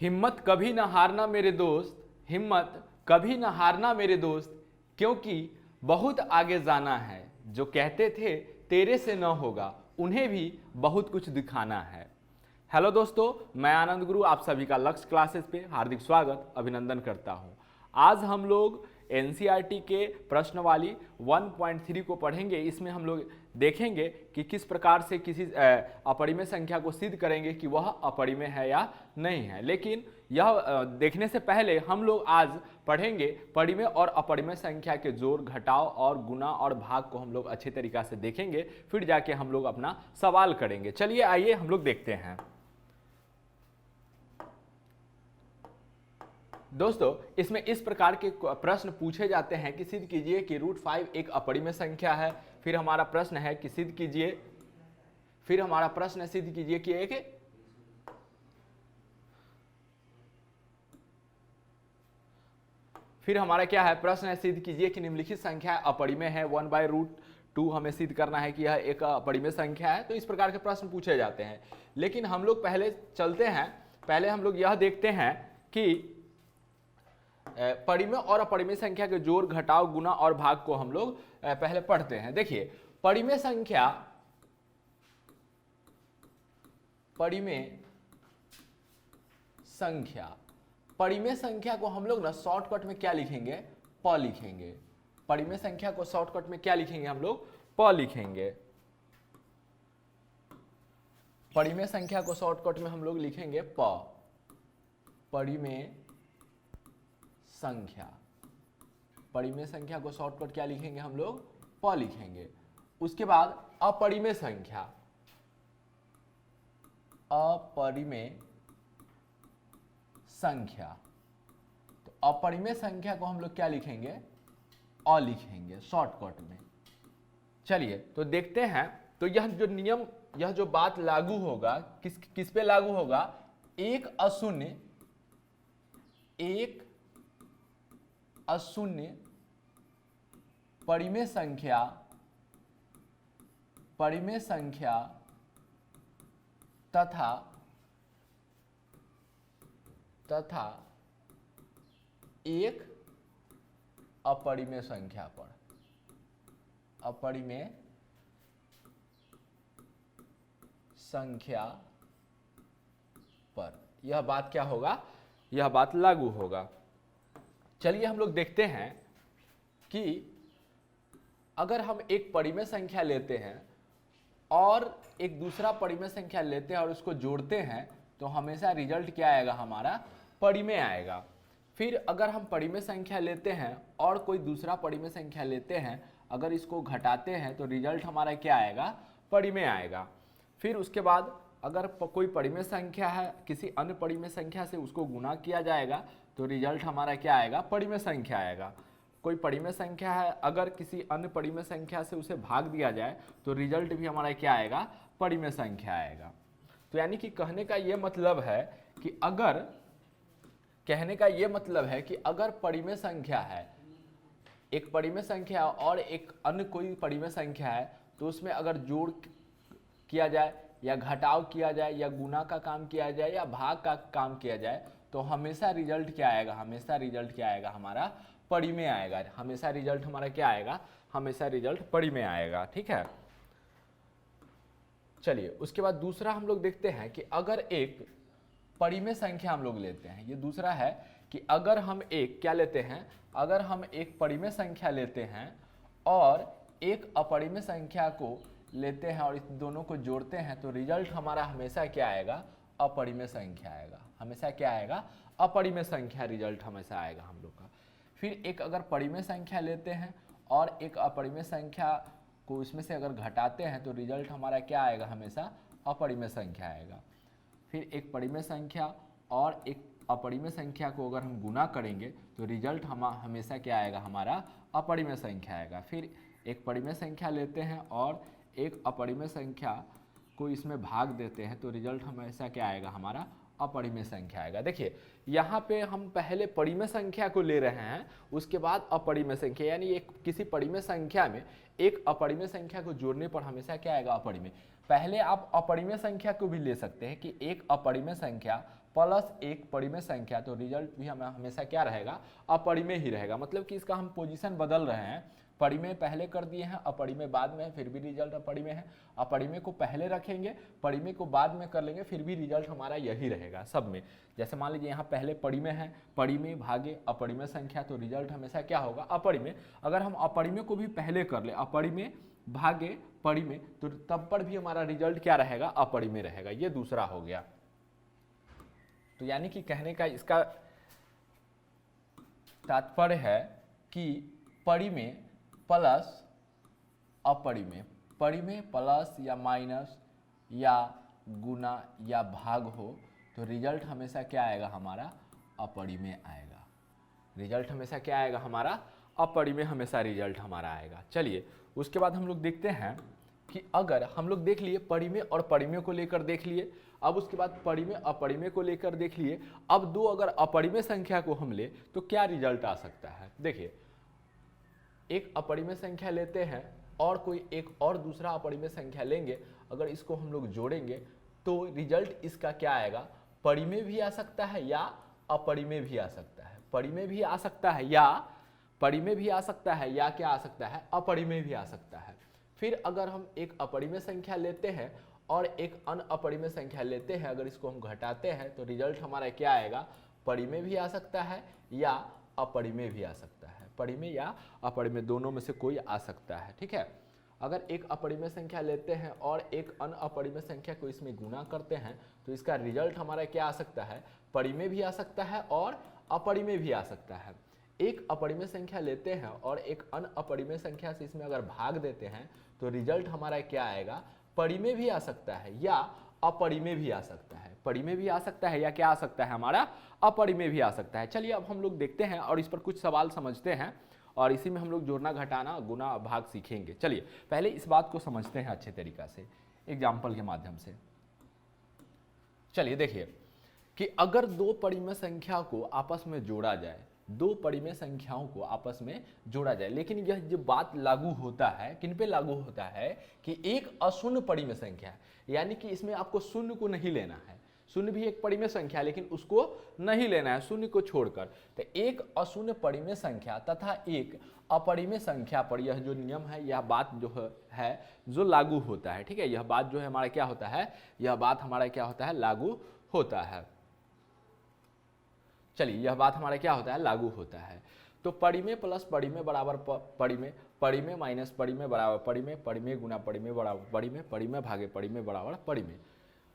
हिम्मत कभी न हारना मेरे दोस्त, हिम्मत कभी न हारना मेरे दोस्त, क्योंकि बहुत आगे जाना है। जो कहते थे तेरे से न होगा, उन्हें भी बहुत कुछ दिखाना है। हेलो दोस्तों, मैं आनंद गुरु आप सभी का लक्ष्य क्लासेस पे हार्दिक स्वागत अभिनंदन करता हूं। आज हम लोग एनसीईआरटी के प्रश्नवाली 1.3 को पढ़ेंगे। इसमें हम लोग देखेंगे कि किस प्रकार से किसी अपरिमेय संख्या को सिद्ध करेंगे कि वह अपरिमेय है या नहीं है। लेकिन यह देखने से पहले हम लोग आज पढ़ेंगे परिमेय और अपरिमेय संख्या के जोड़, घटाव और गुणा और भाग को हम लोग अच्छे तरीका से देखेंगे, फिर जाके हम लोग अपना सवाल करेंगे। चलिए आइए हम लोग देखते हैं। दोस्तों, इसमें इस प्रकार के प्रश्न पूछे जाते हैं कि सिद्ध कीजिए कि √5 एक अपरिमेय संख्या है। फिर हमारा प्रश्न है कि सिद्ध कीजिए, फिर हमारा प्रश्न है सिद्ध कीजिए कि एक फिर हमारा क्या है, प्रश्न है सिद्ध कीजिए कि निम्नलिखित संख्या अपरिमेय है। 1/√2 हमें सिद्ध करना है कि यह एक अपरिमेय संख्या है। तो इस प्रकार के प्रश्न पूछे जाते हैं। लेकिन हम लोग पहले चलते हैं, पहले हम लोग यह देखते हैं कि परिमेय और अपरिमेय संख्या के जोड़, घटाव, गुणा और भाग को हम लोग पहले पढ़ते हैं। देखिए, परिमेय संख्या परिमेय संख्या को हम लोग ना शॉर्टकट में क्या लिखेंगे, प लिखेंगे। परिमेय संख्या को शॉर्टकट में क्या लिखेंगे हम लोग, प लिखेंगे। परिमेय संख्या को शॉर्टकट में हम लोग लिखेंगे प। परिमेय संख्या, परिमेय संख्या को शॉर्टकट क्या लिखेंगे हम लोग, प लिखेंगे। उसके बाद अपरिमेय संख्या, अपरिमेय संख्या, तो अपरिमेय संख्या को हम लोग क्या लिखेंगे, अ लिखेंगे शॉर्टकट में। चलिए तो देखते हैं। तो यह जो नियम, यह जो बात लागू होगा किस पे लागू होगा, एक अशून्य परिमेय संख्या तथा एक अपरिमेय संख्या पर, अपरिमेय संख्या पर यह बात क्या होगा, यह बात लागू होगा। चलिए हम लोग देखते हैं कि अगर हम एक परिमेय संख्या लेते हैं और एक दूसरा परिमेय संख्या लेते हैं और उसको जोड़ते हैं तो हमेशा रिजल्ट क्या आएगा, हमारा परिमेय आएगा। फिर अगर हम परिमेय संख्या लेते हैं और कोई दूसरा परिमेय संख्या लेते हैं, अगर इसको घटाते हैं तो रिजल्ट हमारा क्या आएगा, परिमेय आएगा। फिर उसके बाद अगर कोई परिमेय संख्या है, किसी अन्य परिमेय संख्या से उसको गुणा किया जाएगा तो रिजल्ट हमारा क्या आएगा, परिमेय संख्या आएगा। कोई परिमेय संख्या है, अगर किसी अन्य परिमेय संख्या से उसे भाग दिया जाए तो रिजल्ट भी हमारा क्या आएगा, परिमेय संख्या आएगा। तो यानी कि कहने का ये मतलब है कि अगर परिमेय संख्या है, एक परिमेय संख्या और एक अन्य कोई परिमेय संख्या है, तो उसमें अगर जोड़ किया जाए या घटाव किया जाए या गुणा का काम किया जाए या भाग का काम किया जाए तो हमेशा रिजल्ट क्या आएगा, हमारा परिमेय आएगा। हमेशा रिजल्ट हमारा क्या आएगा, हमेशा रिजल्ट परिमेय आएगा। ठीक है। चलिए उसके बाद दूसरा हम लोग देखते हैं कि अगर एक परिमेय संख्या हम लोग लेते हैं, ये दूसरा है कि अगर हम एक क्या लेते हैं, अगर हम एक परिमेय संख्या लेते हैं और एक अपरिमेय संख्या को लेते हैं और इस दोनों को जोड़ते हैं तो रिजल्ट हमारा हमेशा क्या आएगा, अपरिमेय संख्या आएगा। हमेशा क्या आएगा, अपरिमेय संख्या रिजल्ट हमेशा आएगा हम लोग का। फिर एक अगर परिमेय संख्या लेते हैं और एक अपरिमेय संख्या को इसमें से अगर घटाते हैं तो रिजल्ट हमारा क्या आएगा, हमेशा अपरिमेय संख्या आएगा। फिर एक परिमेय संख्या और एक अपरिमेय संख्या को अगर हम गुणा करेंगे तो रिजल्ट हमेशा क्या आएगा, हमारा अपरिमेय संख्या आएगा। फिर एक परिमेय संख्या लेते हैं और एक अपरिमेय संख्या को इसमें भाग देते हैं तो रिजल्ट हमेशा क्या आएगा, हमारा अपरिमेय संख्या आएगा। देखिए यहाँ पे हम पहले परिमेय संख्या को ले रहे हैं, उसके बाद अपरिमेय संख्या, यानी एक किसी परिमेय संख्या में एक अपरिमेय संख्या को जोड़ने पर हमेशा क्या आएगा, अपरिमेय। पहले आप अपरिमेय संख्या को भी ले सकते हैं कि एक अपरिमेय संख्या प्लस एक परिमेय संख्या, तो रिजल्ट भी हमें हमेशा क्या रहेगा, अपरिमेय ही रहेगा। मतलब कि इसका हम पोजीशन बदल रहे हैं, परिमेय पहले कर दिए हैं, अपरिमेय बाद में, फिर भी रिजल्ट अपरिमेय है। अपरिमेय को पहले रखेंगे, परिमेय को बाद में कर लेंगे, फिर भी रिजल्ट हमारा यही रहेगा सब में। जैसे मान लीजिए यहाँ पहले परिमेय है, परिमेय भागे अपरिमेय संख्या, तो रिजल्ट हमेशा क्या होगा, अपरिमेय। अगर हम अपरिमेय को भी पहले कर ले, अपरिमेय भागे परिमेय, तो तब पर भी हमारा रिजल्ट क्या रहेगा, अपरिमेय रहेगा। ये दूसरा हो गया। तो यानी कि कहने का इसका तात्पर्य है कि परिमेय प्लस अपरिमेय, परिमेय प्लस या माइनस या गुना या भाग हो, तो रिजल्ट हमेशा क्या आएगा, हमारा अपरिमेय आएगा। रिजल्ट हमेशा क्या आएगा, हमारा अपरिमेय हमेशा रिजल्ट हमारा आएगा। चलिए उसके बाद हम लोग देखते हैं कि अगर हम लोग देख लिए परिमेय और परिमेय को लेकर देख लिए, अब उसके बाद परिमेय अपरिमेय को लेकर देख लिए। अब दो अगर अपरिमेय संख्या को हम ले तो क्या रिजल्ट आ सकता है। देखिए एक अपरिमेय संख्या लेते हैं और कोई एक और दूसरा अपरिमेय संख्या लेंगे, अगर इसको हम लोग जोड़ेंगे तो रिजल्ट इसका क्या आएगा, परिमेय भी आ सकता है या अपरिमेय भी आ सकता है। परिमेय भी आ सकता है या परिमेय भी आ सकता है या क्या आ सकता है, अपरिमेय भी आ सकता है। फिर अगर हम एक अपरिमेय संख्या लेते हैं और एक अनअपरिमेय संख्या लेते हैं, अगर इसको हम घटाते हैं तो रिजल्ट हमारा क्या आएगा, परिमेय भी आ सकता है या अपरिमेय भी आ सकता है। परिमेय या अपरिमेय दोनों में से कोई आ सकता है, ठीक है। अगर एक अपरिमेय संख्या लेते हैं और एक अनअपरिमेय संख्या को इसमें गुना करते हैं तो इसका रिजल्ट हमारा क्या आ सकता है, परिमेय भी आ सकता है और अपरिमेय भी आ सकता है। एक अपरिमेय संख्या लेते हैं और एक अनअपरिमेय संख्या से इसमें अगर भाग देते हैं तो रिजल्ट हमारा क्या आएगा, परिमेय भी आ सकता है या अपरिमेय भी आ सकता है। परिमेय भी आ सकता है या क्या आ सकता है, हमारा अपरिमेय भी आ सकता है। चलिए अब हम लोग देखते हैं और इस पर कुछ सवाल समझते हैं और इसी में हम लोग जोड़ना घटाना गुना भाग सीखेंगे। चलिए पहले इस बात को समझते हैं अच्छे तरीका से एग्जाम्पल के माध्यम से। चलिए देखिए कि अगर दो परिमेय संख्या को आपस में जोड़ा जाए, दो परिमेय संख्याओं को आपस में जोड़ा जाए, लेकिन यह जो बात लागू होता है किन पे लागू होता है कि एक अशून्य परिमेय संख्या, यानी कि इसमें आपको शून्य को नहीं लेना है। शून्य भी एक परिमेय संख्या लेकिन उसको नहीं लेना है, शून्य को छोड़कर। तो एक अशून्य परिमेय संख्या तथा एक अपरिमेय संख्या पर यह जो नियम है, यह बात जो है जो लागू होता है, ठीक है। यह बात जो है हमारा क्या होता है, यह बात हमारा क्या होता है, लागू होता है। चलिए यह बात हमारा क्या होता है, लागू होता है। तो परिमेय प्लस परिमेय बराबर परिमेय, परिमेय माइनस परिमेय बराबर परिमेय, परिमेय गुना परिमेय बराबर परिमेय, परिमेय भागे परिमेय बराबर परिमेय।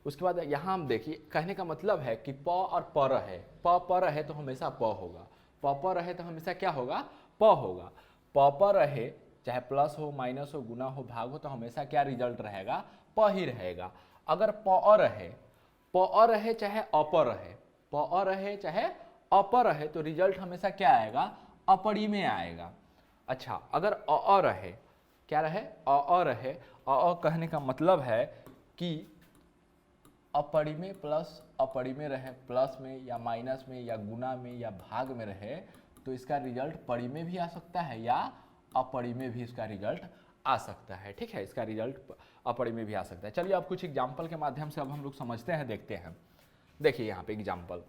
उसके बाद यहाँ हम देखिए कहने का मतलब है कि प और प रहे, प रहे तो हमेशा प होगा, प रहे तो हमेशा क्या होगा, प होगा। प रहे चाहे प्लस हो माइनस हो गुना हो भाग हो तो हमेशा क्या रिजल्ट रहेगा, प ही रहेगा। अगर प रहे चाहे अप रहे, प रहे चाहे अप रहे तो रिजल्ट हमेशा क्या आएगा, अपरिमेय आएगा। अच्छा अगर अ रहे, क्या रहे, अ रहे, अ कहने का मतलब है कि अपरिमेय प्लस अपरिमेय रहे, प्लस में या माइनस में या गुना में या भाग में रहे तो इसका रिजल्ट परिमेय भी आ सकता है या अपरिमेय भी इसका रिजल्ट आ सकता है, ठीक है। इसका रिजल्ट अपरिमेय भी आ सकता है। चलिए अब कुछ एग्जाम्पल के माध्यम से अब हम लोग समझते हैं, देखते हैं। देखिए यहाँ पे एग्जाम्पल,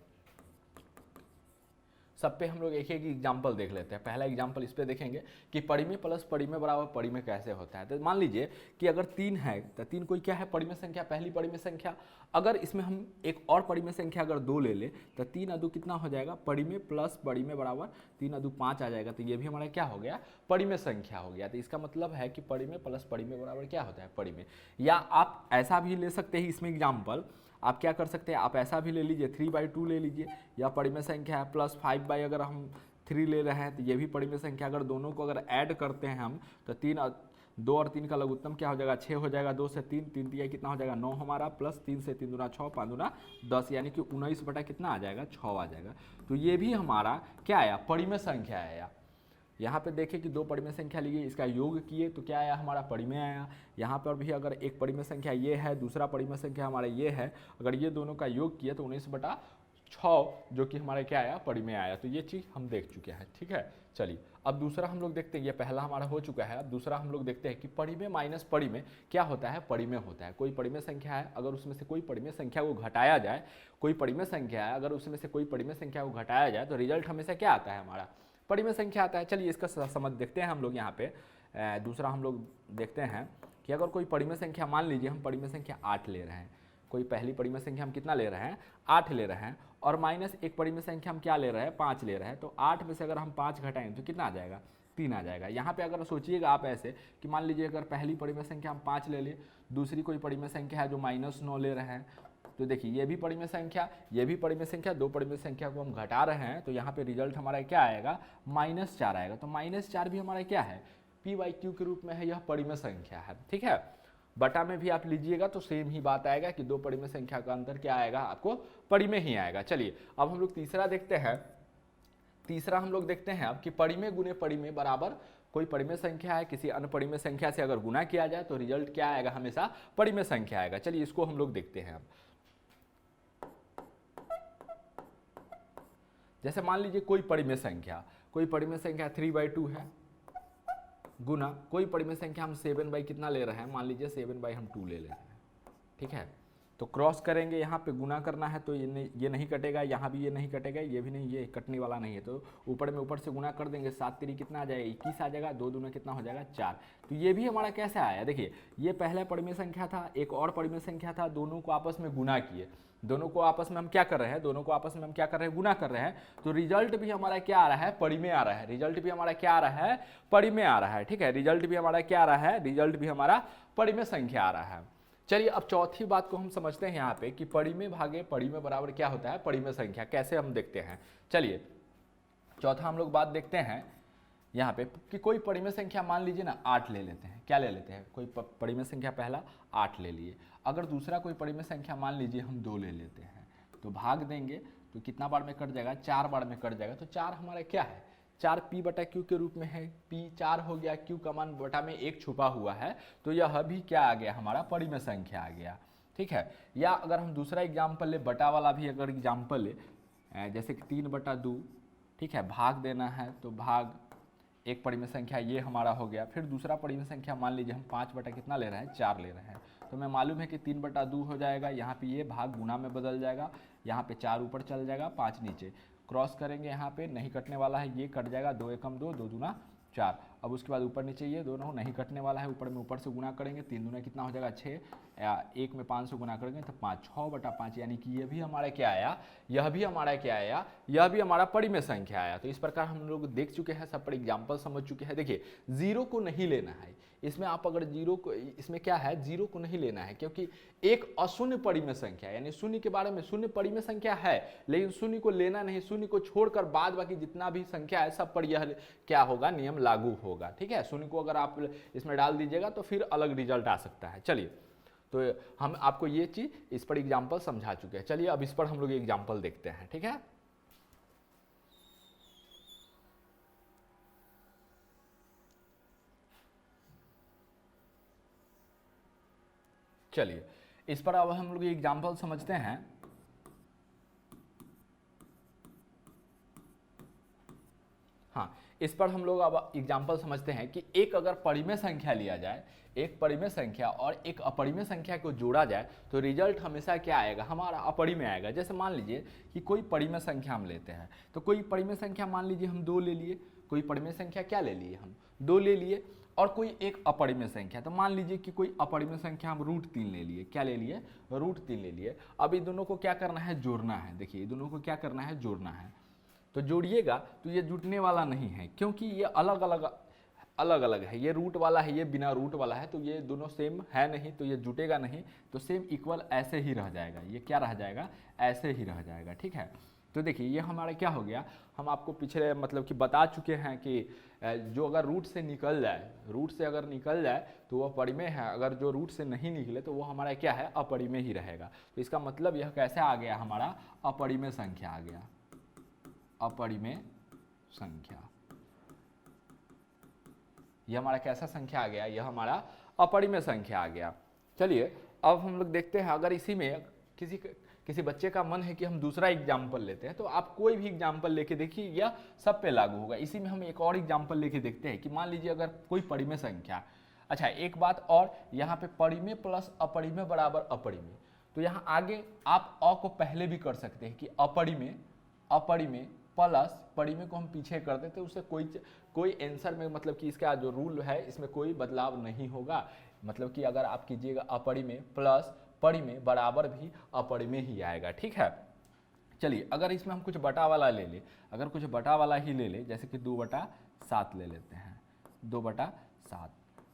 सब पे हम लोग एक एक एग्जाम्पल देख लेते हैं। पहला एग्जाम्पल इस पे देखेंगे कि परिमेय प्लस परिमेय बराबर परिमेय कैसे होता है। तो मान लीजिए कि अगर 3 है तो 3 कोई क्या है, परिमेय संख्या, पहली परिमेय संख्या। अगर इसमें हम एक और परिमेय संख्या अगर 2 ले ले तो 3 अदू कितना हो जाएगा, परिमेय प्लस परिमेय बराबर 3 अदू 5 आ जाएगा। तो ये भी हमारा क्या हो गया, परिमेय संख्या हो गया। तो इसका मतलब है कि परिमेय प्लस परिमेय बराबर क्या होता है, परिमेय। या आप ऐसा भी ले सकते हैं इसमें एग्जाम्पल, आप क्या कर सकते हैं, आप ऐसा भी ले लीजिए 3/2 ले लीजिए, या परिमेय संख्या है प्लस 5 अगर हम 3 ले रहे हैं तो ये भी परिमेय संख्या। अगर दोनों को अगर ऐड करते हैं हम तो 2 और 3 का लघुत्तम क्या हो जाएगा, 6 हो जाएगा। 2 से 3, 3 दिया कितना हो जाएगा, 9 हमारा, प्लस 3 से 3 दूना 6, 5 दूना 10, यानी कि 19 बटा कितना आ जाएगा, 6 आ जाएगा। तो ये भी हमारा क्या आया, परिमेय संख्या आया। यहाँ पे देखें कि 2 परिमेय संख्या लिए, इसका योग किए तो क्या आया, हमारा परिमेय आया। यहाँ पर भी अगर एक परिमेय संख्या ये है, दूसरा परिमेय संख्या हमारा ये है, अगर ये दोनों का योग किए तो 19 बटा 6 जो कि हमारा क्या आया, परिमेय आया। तो ये चीज़ हम देख चुके हैं, ठीक है। चलिए अब दूसरा हम लोग देखते हैं, ये पहला हमारा हो चुका है। अब दूसरा हम लोग देखते हैं कि परिमेय माइनस परिमेय क्या होता है। परिमेय होता है, कोई परिमेय संख्या है, अगर उसमें से कोई परिमेय संख्या को घटाया जाए, कोई परिमेय संख्या है, अगर उसमें से कोई परिमेय संख्या को घटाया जाए तो रिजल्ट हमेशा क्या आता है, हमारा परिमेय संख्या आता है। चलिए इसका समझ देखते हैं हम लोग यहाँ पे। दूसरा हम लोग देखते हैं कि अगर कोई परिमेय संख्या, मान लीजिए हम परिमेय संख्या 8 ले रहे हैं, कोई पहली परिमेय संख्या हम कितना ले रहे हैं, 8 ले रहे हैं, और माइनस एक परिमेय संख्या हम क्या ले रहे हैं, 5 ले रहे हैं। तो 8 में से अगर हम 5 घटाएं तो कितना आ जाएगा, 3 आ जाएगा। यहाँ पे अगर सोचिएगा आप ऐसे कि मान लीजिए अगर पहली परिमेय संख्या हम 5 ले लिए, दूसरी कोई परिमेय संख्या है जो -9 ले रहे हैं, तो देखिए ये भी परिमेय संख्या, ये भी परिमेय संख्या, दो परिमेय संख्या को हम घटा रहे हैं, तो यहाँ पे रिजल्ट हमारा क्या आएगा, -4 आएगा। तो -4 भी हमारा क्या है, p/q के रूप में है, यह परिमेय संख्या है, ठीक है। बटा में भी आप लीजिएगा तो सेम ही बात आएगा कि दो परिमेय संख्या का अंतर क्या आएगा, आपको परिमेय ही आएगा। चलिए अब हम लोग तीसरा देखते हैं। तीसरा हम लोग देखते हैं अब कि परिमेय गुने परिमेय बराबर, कोई परिमेय संख्या है किसी अन्य परिमेय संख्या से अगर गुना किया जाए तो रिजल्ट क्या आएगा, हमेशा परिमेय संख्या आएगा। चलिए इसको हम लोग देखते हैं। अब जैसे मान लीजिए कोई परिमेय संख्या 3/2 है, गुना कोई परिमेय संख्या हम 7/, कितना ले रहे हैं, मान लीजिए 7/, हम 2 ले रहे हैं, ठीक है। तो क्रॉस करेंगे, यहाँ पे गुना करना है तो ये नहीं कटेगा, यहाँ भी ये नहीं कटेगा, ये भी नहीं, ये कटने वाला नहीं है। तो ऊपर से गुना कर देंगे, 7 3 कितना आ जाएगा, 21 आ जाएगा, 2 दूना कितना हो जाएगा, 4। तो ये भी हमारा कैसे आया, देखिए ये पहला परिमेय संख्या था, एक और परिमेय संख्या था, दोनों को आपस में गुना किए, दोनों को आपस में हम क्या कर रहे हैं, दोनों को आपस में हम क्या कर रहे हैं, गुना कर रहे हैं। तो रिजल्ट भी हमारा क्या आ रहा है, परिमेय आ रहा है। रिजल्ट भी हमारा क्या आ रहा है, परिमेय आ रहा है, ठीक है। रिजल्ट भी हमारा क्या आ रहा है, रिजल्ट भी हमारा परिमेय संख्या आ रहा है। चलिए अब चौथी बात को हम समझते हैं यहाँ पे कि परिमेय भागे परिमेय बराबर क्या होता है, परिमेय संख्या, कैसे हम देखते हैं। चलिए चौथा हम लोग बात देखते हैं यहाँ पे कि कोई परिमेय संख्या मान लीजिए ना 8 ले लेते हैं, क्या ले लेते हैं, कोई परिमेय संख्या पहला 8 ले लिए, अगर दूसरा कोई परिमेय संख्या मान लीजिए हम 2 ले लेते हैं, तो भाग देंगे तो कितना बार में कट जाएगा, 4 बार में कट जाएगा। तो 4 हमारा क्या है, 4 p/q के रूप में है, p 4 हो गया, q का मान बटा में 1 छुपा हुआ है, तो यह भी क्या आ गया, हमारा परिमेय संख्या आ गया, ठीक है। या अगर हम दूसरा एग्जाम्पल ले, बटा वाला भी अगर एग्जाम्पल ले, जैसे कि 3/2, ठीक है, भाग देना है तो भाग एक परिमेय संख्या ये हमारा हो गया। फिर दूसरा परिमेय संख्या मान लीजिए हम 5 बटा कितना ले रहे हैं, 4 ले रहे हैं, तो हमें मालूम है कि 3/2 हो जाएगा, यहाँ पे ये भाग गुना में बदल जाएगा, यहाँ पे 4 ऊपर चल जाएगा, 5 नीचे, क्रॉस करेंगे, यहाँ पे नहीं कटने वाला है, ये कट जाएगा, 2 एकम 2, 2 दूना 4। अब उसके बाद ऊपर नीचे ये दोनों नहीं कटने वाला है, ऊपर में ऊपर से गुना करेंगे, 3 दूना कितना हो जाएगा 6, या 1 में 5 से गुना करेंगे तो 5, 6/5, यानी कि ये भी हमारा क्या आया, यह भी हमारा क्या आया, यह भी हमारा परिमेय संख्या आया। तो इस प्रकार हम लोग देख चुके हैं, सब पर एग्जाम्पल समझ चुके हैं। देखिए जीरो को नहीं लेना है इसमें, आप अगर जीरो को, इसमें क्या है, जीरो को नहीं लेना है, क्योंकि एक अशून्य परिमेय संख्या, यानी शून्य के बारे में, शून्य परिमेय संख्या है लेकिन शून्य को लेना नहीं, शून्य को छोड़कर बाद बाकी जितना भी संख्या है सब पर यह क्या होगा, नियम लागू होगा, ठीक है। शून्य को अगर आप इसमें डाल दीजिएगा तो फिर अलग रिजल्ट आ सकता है। चलिए तो हम आपको ये चीज इस पर एग्जाम्पल समझा चुके हैं। चलिए अब इस पर हम लोग एग्जाम्पल देखते हैं, ठीक है। चलिए इस पर अब हम लोग एग्जाम्पल समझते हैं। हाँ, इस पर हम लोग अब एग्जाम्पल समझते हैं कि एक अगर परिमेय संख्या लिया जाए, एक परिमेय संख्या और एक अपरिमेय संख्या को जोड़ा जाए तो रिजल्ट हमेशा क्या आएगा, हमारा अपरिमेय आएगा। जैसे मान लीजिए कि कोई परिमेय संख्या हम लेते हैं, तो कोई परिमेय संख्या मान लीजिए हम 2 ले लिए, कोई परिमेय संख्या क्या ले लिए, हम 2 ले लिए, और कोई एक अपरिमेय संख्या, तो मान लीजिए कि कोई अपरिमेय संख्या हम √3 ले लिए, क्या ले लिए, √3 ले लिए। अब इन दोनों को क्या करना है, जोड़ना है। देखिए दोनों को क्या करना है, जोड़ना है। तो जोड़िएगा तो ये जुटने वाला नहीं है, क्योंकि ये अलग अलग है, ये रूट वाला है, ये बिना रूट वाला है, तो ये दोनों सेम है नहीं, तो ये जुटेगा नहीं, तो सेम इक्वल ऐसे ही रह जाएगा, ये क्या रह जाएगा, ऐसे ही रह जाएगा, ठीक है। तो देखिए ये हमारा क्या हो गया, हम आपको पिछले मतलब कि बता चुके हैं कि जो अगर रूट से निकल जाए, रूट से अगर निकल जाए तो वह परिमेय है, अगर जो रूट से नहीं निकले तो वो हमारा क्या है, अपरिमेय ही रहेगा। तो इसका मतलब यह कैसे आ गया, हमारा अपरिमेय संख्या आ गया, अपरिमेय संख्या। यह हमारा कैसा संख्या आ गया, यह हमारा अपरिमेय संख्या आ गया। चलिए अब हम लोग देखते हैं, अगर इसी में किसी बच्चे का मन है कि हम दूसरा एग्जाम्पल लेते हैं, तो आप कोई भी एग्जाम्पल लेके देखिए, यह सब पे लागू होगा। इसी में हम एक और एग्जाम्पल लेके देखते हैं कि मान लीजिए अगर कोई परिमेय संख्या, अच्छा एक बात और, यहाँ पे परिमेय प्लस अपरिमेय बराबर अपरिमेय, तो यहाँ आगे आप अ को पहले भी कर सकते हैं कि अपरिमेय प्लस परिमेय को हम पीछे कर देते, उससे कोई आंसर में मतलब कि इसका जो रूल है इसमें कोई बदलाव नहीं होगा। मतलब कि अगर आप कीजिएगा अपरिमेय प्लस परिमेय बराबर भी अपरिमेय ही आएगा, ठीक है। चलिए अगर इसमें हम कुछ बटा वाला ले ले, अगर कुछ बटा वाला ही ले ले, जैसे कि 2/7 ले लेते हैं, 2/7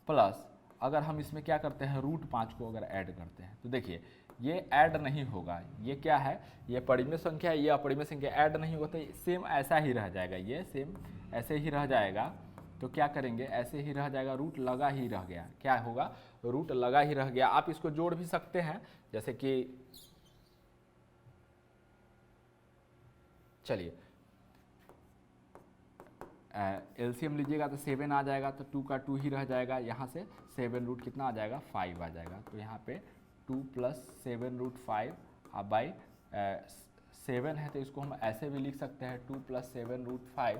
प्लस अगर हम इसमें क्या करते हैं √5 को अगर ऐड करते हैं, तो देखिए ये ऐड नहीं होगा, ये क्या है, ये परिमेय संख्या है, ये अपरिमेय संख्या, ऐड नहीं होगा तो सेम ऐसा ही रह जाएगा, ये सेम ऐसे ही रह जाएगा। तो क्या करेंगे, ऐसे ही रह जाएगा, रूट लगा ही रह गया, क्या होगा, रूट लगा ही रह गया। आप इसको जोड़ भी सकते हैं, जैसे कि चलिए एलसीएम लीजिएगा तो 7 आ जाएगा, तो 2 का 2 ही रह जाएगा, यहाँ से 7 रूट कितना आ जाएगा 5 आ जाएगा। तो यहाँ पे 2 + 7 √5 अब बाई 7 है तो इसको हम ऐसे भी लिख सकते हैं 2 + 7 √5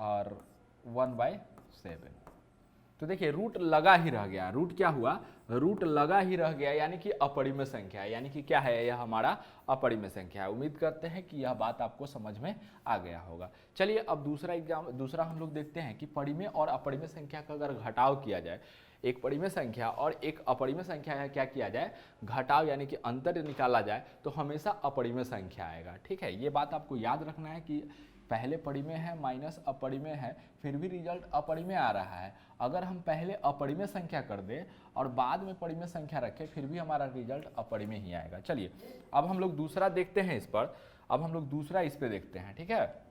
और 1/7। तो देखिए रूट लगा ही रह गया, रूट क्या हुआ, रूट लगा ही रह गया, यानी कि अपरिमेय संख्या है, यानी कि क्या है, यह हमारा अपरिमेय संख्या है। उम्मीद करते हैं कि यह बात आपको समझ में आ गया होगा। चलिए अब दूसरा हम लोग देखते हैं कि परिमेय और अपरिमेय संख्या का अगर घटाव किया जाए, एक परिमेय संख्या और एक अपरिमेय संख्या का क्या किया जाए, घटाव यानी कि अंतर निकाला जाए, तो हमेशा अपरिमेय संख्या आएगा, ठीक है। ये बात आपको याद रखना है कि पहले परिमेय है माइनस अपरिमेय है, फिर भी रिजल्ट अपरिमेय आ रहा है। अगर हम पहले अपरिमेय संख्या कर दें और बाद में परिमेय संख्या रखें, फिर भी हमारा रिजल्ट अपरिमेय ही आएगा। चलिए अब हम लोग दूसरा देखते हैं इस पर, अब हम लोग दूसरा इस पे देखते हैं, ठीक है।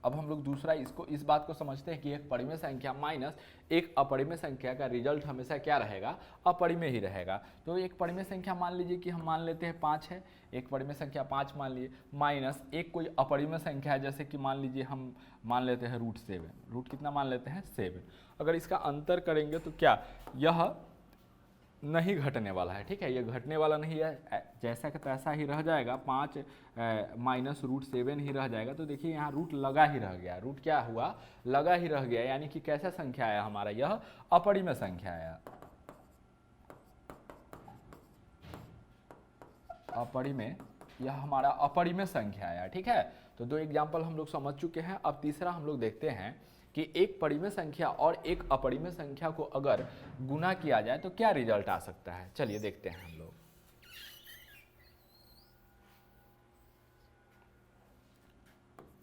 अब हम लोग दूसरा इस बात को समझते हैं कि एक परिमेय संख्या माइनस एक अपरिमेय संख्या का रिजल्ट हमेशा क्या रहेगा, अपरिमेय ही रहेगा। तो एक परिमेय संख्या मान लीजिए कि हम मान लेते हैं 5 है, एक परिमेय संख्या 5 मान लिए, माइनस एक कोई अपरिमेय संख्या है, जैसे कि मान लीजिए हम मान लेते हैं √7, रूट कितना मान लेते हैं 7। अगर इसका अंतर करेंगे तो क्या, यह नहीं घटने वाला है, ठीक है, ये घटने वाला नहीं है, जैसा कि तैसा ही रह जाएगा, 5 माइनस √7 ही रह जाएगा। तो देखिए यहाँ रूट लगा ही रह गया, रूट क्या हुआ, लगा ही रह गया, यानी कि कैसा संख्या आया हमारा, यह अपरिमेय संख्या आया, अपरिमेय, यह हमारा अपरिमेय संख्या आया, ठीक है। तो 2 एग्जाम्पल हम लोग समझ चुके हैं। अब तीसरा हम लोग देखते हैं कि एक परिमेय संख्या और एक अपरिमेय संख्या को अगर गुना किया जाए तो क्या रिजल्ट आ सकता है। चलिए देखते हैं हम लोग।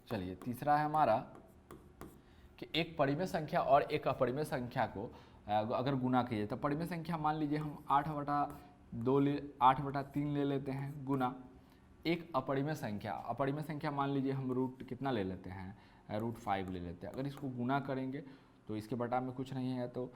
चलिए तीसरा है हमारा कि एक परिमेय संख्या और एक अपरिमेय संख्या को अगर गुना किया जाए, तो परिमेय संख्या मान लीजिए हम 8/3 ले लेते हैं गुना एक अपरिमेय संख्या मान लीजिए हम रूट कितना ले लेते हैं, √5 ले लेते हैं। अगर इसको गुना करेंगे तो इसके बटा में कुछ नहीं है, तो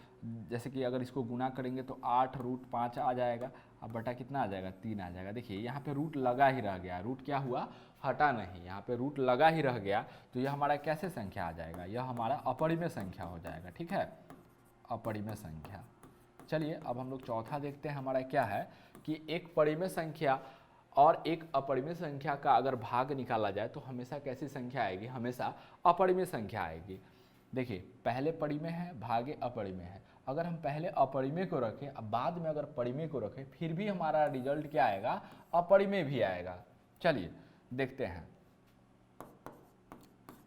जैसे कि अगर इसको गुना करेंगे तो 8√5 आ जाएगा, अब बटा कितना आ जाएगा 3 आ जाएगा। देखिए यहाँ पे रूट लगा ही रह गया, रूट क्या हुआ, हटा नहीं, यहाँ पे रूट लगा ही रह गया, तो यह हमारा कैसे संख्या आ जाएगा, यह हमारा अपरिमेय संख्या हो जाएगा, ठीक है, अपरिमेय संख्या। चलिए अब हम लोग चौथा देखते हैं, हमारा क्या है कि एक परिमेय संख्या और एक अपरिमेय संख्या का अगर भाग निकाला जाए तो हमेशा कैसी संख्या आएगी, हमेशा अपरिमेय संख्या आएगी। देखिए पहले परिमेय है भागे अपरिमेय है, अगर हम पहले अपरिमेय को रखें अब बाद में अगर परिमेय को रखें फिर भी हमारा रिजल्ट क्या आएगा, अपरिमेय भी आएगा। चलिए देखते हैं,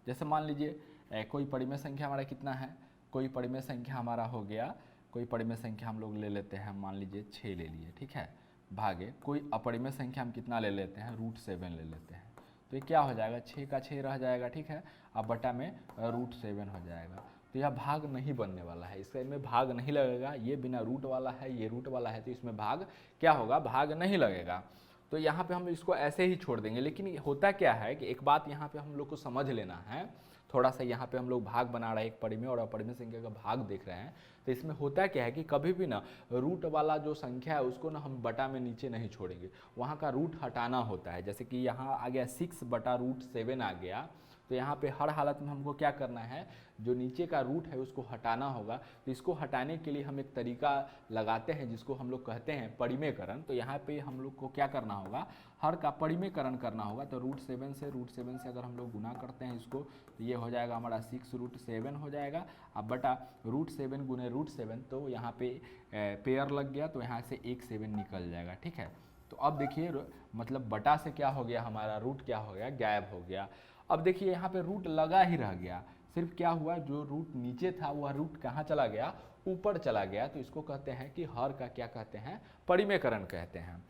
जैसे मान लीजिए कोई परिमेय संख्या हमारा कितना है, कोई परिमेय संख्या हमारा हो गया, कोई परिमेय संख्या हम लोग ले लेते हैं, मान लीजिए 6 ले लिए, ठीक है, भागे कोई अपरिमेय संख्या हम कितना ले लेते हैं, √7 ले लेते हैं, तो ये क्या हो जाएगा, 6 का 6 रह जाएगा, ठीक है, अब बटा में √7 हो जाएगा। तो यह भाग नहीं बनने वाला है, इसमें भाग नहीं लगेगा, ये बिना रूट वाला है, ये रूट वाला है, तो इसमें भाग क्या होगा, भाग नहीं लगेगा। तो यहाँ पे हम इसको ऐसे ही छोड़ देंगे। लेकिन होता क्या है कि एक बात यहाँ पे हम लोग को समझ लेना है, थोड़ा सा यहाँ पे हम लोग भाग बना रहे हैं, एक परिमेय और अपरिमेय संख्या का भाग देख रहे हैं। तो इसमें होता क्या है कि कभी भी ना रूट वाला जो संख्या है उसको ना हम बटा में नीचे नहीं छोड़ेंगे, वहाँ का रूट हटाना होता है। जैसे कि यहाँ आ गया 6/√7 आ गया, तो यहाँ पे हर हालत में हमको क्या करना है, जो नीचे का रूट है उसको हटाना होगा। तो इसको हटाने के लिए हम एक तरीका लगाते हैं जिसको हम लोग कहते हैं परिमेयकरण। तो यहाँ पे हम लोग को क्या करना होगा, हर का परिमेयकरण करना होगा। तो √7 से अगर हम लोग गुना करते हैं इसको, तो ये हो जाएगा हमारा 6√7 हो जाएगा। अब बटा √7 गुने √7, तो यहाँ पे पेयर लग गया, तो यहाँ से एक 7 निकल जाएगा, ठीक है। तो अब देखिए मतलब बटा से क्या हो गया, हमारा रूट क्या हो गया, गायब हो गया। अब देखिए यहाँ पे रूट लगा ही रह गया, सिर्फ क्या हुआ, जो रूट नीचे था वह रूट कहाँ चला गया, ऊपर चला गया। तो इसको कहते हैं कि हर का क्या कहते हैं, परिमेयकरण कहते हैं।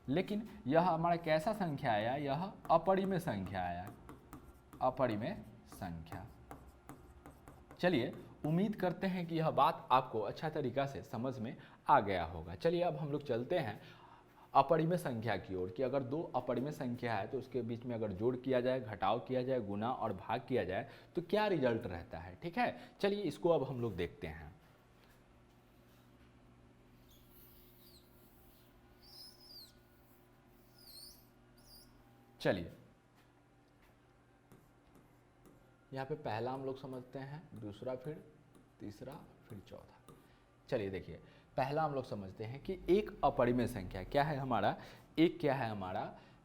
लेकिन यह हमारा कैसा संख्या आया, यह अपरिमेय संख्या आया, अपरिमेय संख्या। चलिए उम्मीद करते हैं कि यह बात आपको अच्छा तरीका से समझ में आ गया होगा। चलिए अब हम लोग चलते हैं अपरिमेय संख्या की ओर, कि अगर दो अपरिमेय संख्या है तो उसके बीच में अगर जोड़ किया जाए, घटाव किया जाए, गुना और भाग किया जाए तो क्या रिजल्ट रहता है, ठीक है। चलिए इसको अब हम लोग देखते हैं। चलिए यहाँ पे पहला हम लोग समझते हैं, दूसरा फिर तीसरा फिर चौथा। चलिए देखिए पहला हम लोग समझते हैं कि एक अपरिमेय संख्या क्या है हमारा, एक क्या है हमारा,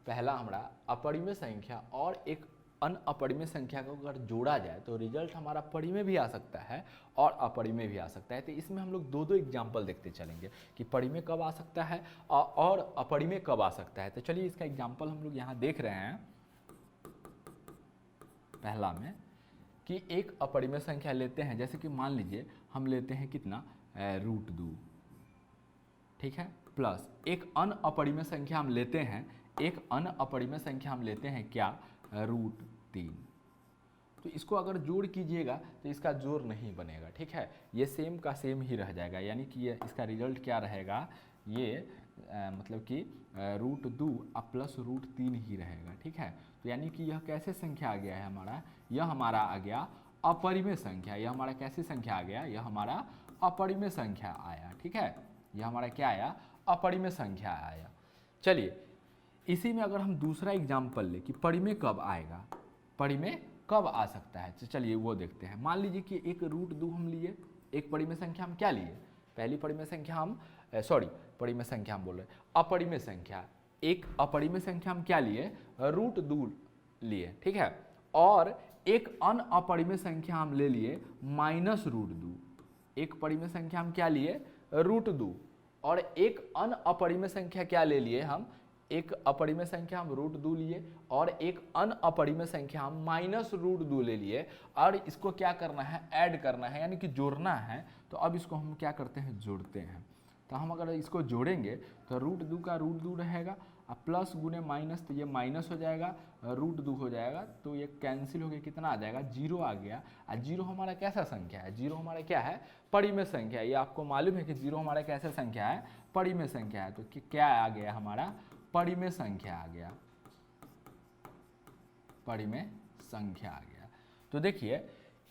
पहला हमारा अपरिमेय संख्या और एक अनअपरिमेय संख्या को अगर जोड़ा जाए तो रिजल्ट हमारा परिमेय भी आ सकता है और अपरिमेय भी आ सकता है। तो इसमें हम लोग दो एग्जाम्पल देखते चलेंगे कि परिमेय कब आ सकता है और अपरिमेय कब आ सकता है। तो चलिए इसका एग्जाम्पल हम लोग यहाँ देख रहे हैं। पहला में कि एक अपरिमेय संख्या लेते हैं, जैसे कि मान लीजिए हम लेते हैं कितना, √2, ठीक है, प्लस एक अनअपरिमेय संख्या हम लेते हैं, एक अनअपरिमेय संख्या हम लेते हैं क्या, √3। तो इसको अगर जोड़ कीजिएगा तो इसका जोड़ नहीं बनेगा, ठीक है, ये सेम का सेम ही रह जाएगा। यानी कि ये इसका रिजल्ट क्या रहेगा, ये मतलब कि √2 प्लस √3 ही रहेगा, ठीक है। तो यानी कि यह कैसे संख्या आ गया है हमारा, यह हमारा आ गया अपरिमेय संख्या। यह हमारा कैसी संख्या आ गया, यह हमारा अपरिमेय संख्या आया, ठीक है। यह हमारा क्या आया, अपरिमेय संख्या आया। चलिए इसी में अगर हम दूसरा एग्जाम्पल ले कि परिमेय कब आएगा, परिमेय कब आ सकता है, तो चलिए वो देखते हैं। मान लीजिए कि एक √2 हम लिए, एक परिमेय संख्या हम क्या लिए, पहली परिमेय संख्या हम परिमेय संख्या हम बोल रहे हैं, अपरिमेय संख्या, एक अपरिमेय संख्या हम क्या लिए, √2 लिए, ठीक है। और एक अनअपरिमेय संख्या हम ले लिए -√2। एक परिमेय संख्या हम क्या लिए, √2, और एक अनअपरिमेय संख्या क्या ले लिए हम, एक अपरिमेय संख्या हम √2 लिए और एक अनअपरिमेय संख्या हम -√2 ले लिए। और इसको क्या करना है, ऐड करना है, यानी कि जोड़ना है। तो अब इसको हम क्या करते हैं, जोड़ते हैं। तो हम अगर इसको जोड़ेंगे तो √2 का √2 रहेगा, अब प्लस गुने माइनस, तो ये माइनस हो जाएगा, √2 हो जाएगा, तो ये कैंसिल हो गया, कितना आ जाएगा, 0 आ गया। और 0 हमारा कैसा संख्या है, 0 हमारा क्या है, परिमेय संख्या। ये आपको मालूम है कि 0 हमारा कैसा संख्या है, परिमेय संख्या है। तो क्या आ गया हमारा, परिमेय संख्या आ गया, परिमेय संख्या आ गया। तो देखिए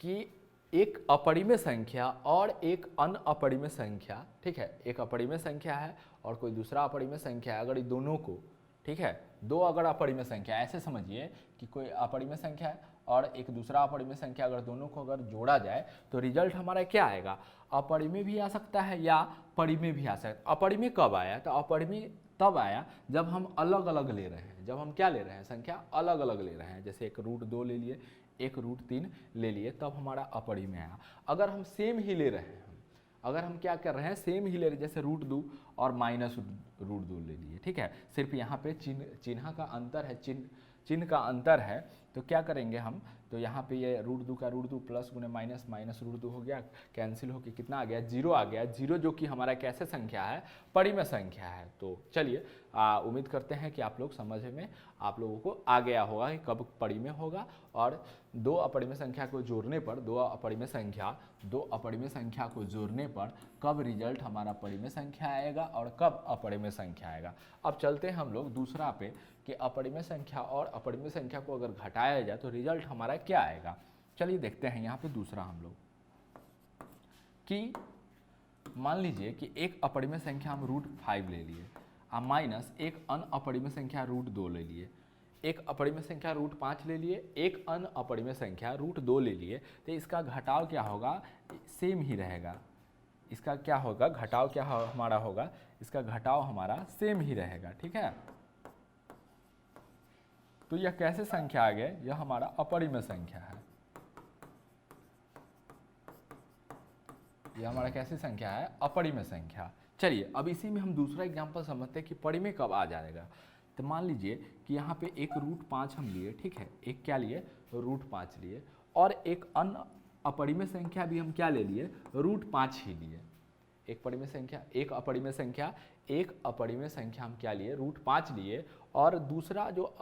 कि एक अपरिमेय संख्या और एक अनअपरिमेय संख्या, ठीक है, एक अपरिमेय संख्या है और कोई दूसरा अपरिमेय संख्या है, अगर ये दोनों को, ठीक है, दो अगर अपरिमेय संख्या, ऐसे समझिए कि कोई अपरिमेय संख्या है और एक दूसरा अपरिमेय संख्या, अगर दोनों को अगर जोड़ा जाए तो रिजल्ट हमारा क्या आएगा, अपरिमेय भी आ सकता है या परिमेय भी आ सकता है। अपरिमेय कब आया, तो अपरिमेय तब आया जब हम अलग अलग ले रहे हैं, जब हम क्या ले रहे हैं, संख्या अलग अलग ले रहे हैं। जैसे एक √2 ले लिए, एक √3 ले लिए, तब हमारा अपरिमेय आया। अगर हम सेम ही ले रहे हैं, अगर हम क्या कर रहे हैं, सेम ही ले रहे हैं, जैसे √2 और -√2 ले लिए, ठीक है, सिर्फ यहाँ पे चिन्ह का अंतर है, चिन्ह का अंतर है। तो क्या करेंगे हम, तो यहाँ पे ये √2 का √2 प्लस गुने माइनस, -√2 हो गया, कैंसिल होके कितना आ गया, 0 आ गया। 0 जो कि हमारा कैसे संख्या है, परिमेय संख्या है। तो चलिए उम्मीद करते हैं कि आप लोग समझ में आप लोगों को आ गया होगा कि कब परिमेय होगा और दो अपरिमेय संख्या को जोड़ने पर, दो अपरिमेय संख्या को जोड़ने पर कब रिजल्ट हमारा परिमेय संख्या आएगा और कब अपरिमेय संख्या आएगा। अब चलते हैं हम लोग दूसरा पे कि अपरिमेय संख्या और अपरिमेय संख्या को अगर घटाया जाए तो रिजल्ट हमारा क्या आएगा। चलिए देखते हैं यहाँ पे दूसरा हम लोग कि मान लीजिए कि एक अपरिमेय संख्या हम √5 ले लिए और माइनस एक अन अपरिमेय संख्या √2 ले लिए, एक अपरिमेय संख्या √5 ले लिए, एक अन अपरिमेय संख्या √2 ले लिए, तो इसका घटाव क्या होगा, सेम ही रहेगा। इसका क्या होगा, घटाव क्या हमारा होगा, इसका घटाव हमारा सेम ही रहेगा, ठीक है। तो यह कैसे संख्या आ गया, यह हमारा अपरिमेय संख्या है। यह हमारा कैसी संख्या है, अपरिमेय संख्या। चलिए अब इसी में हम दूसरा एग्जांपल समझते हैं कि परिमेय कब आ जाएगा। तो मान लीजिए कि यहाँ पे एक √5 हम लिए, ठीक है, एक क्या लिए, √5 लिए, और एक अन्य अपरिमेय संख्या भी हम क्या ले लिए, √5 ही लिए। एक परिमेय संख्या, एक अपरिमेय संख्या, एक अपरिमेय संख्या हम क्या लिए, √5 लिए, और दूसरा जो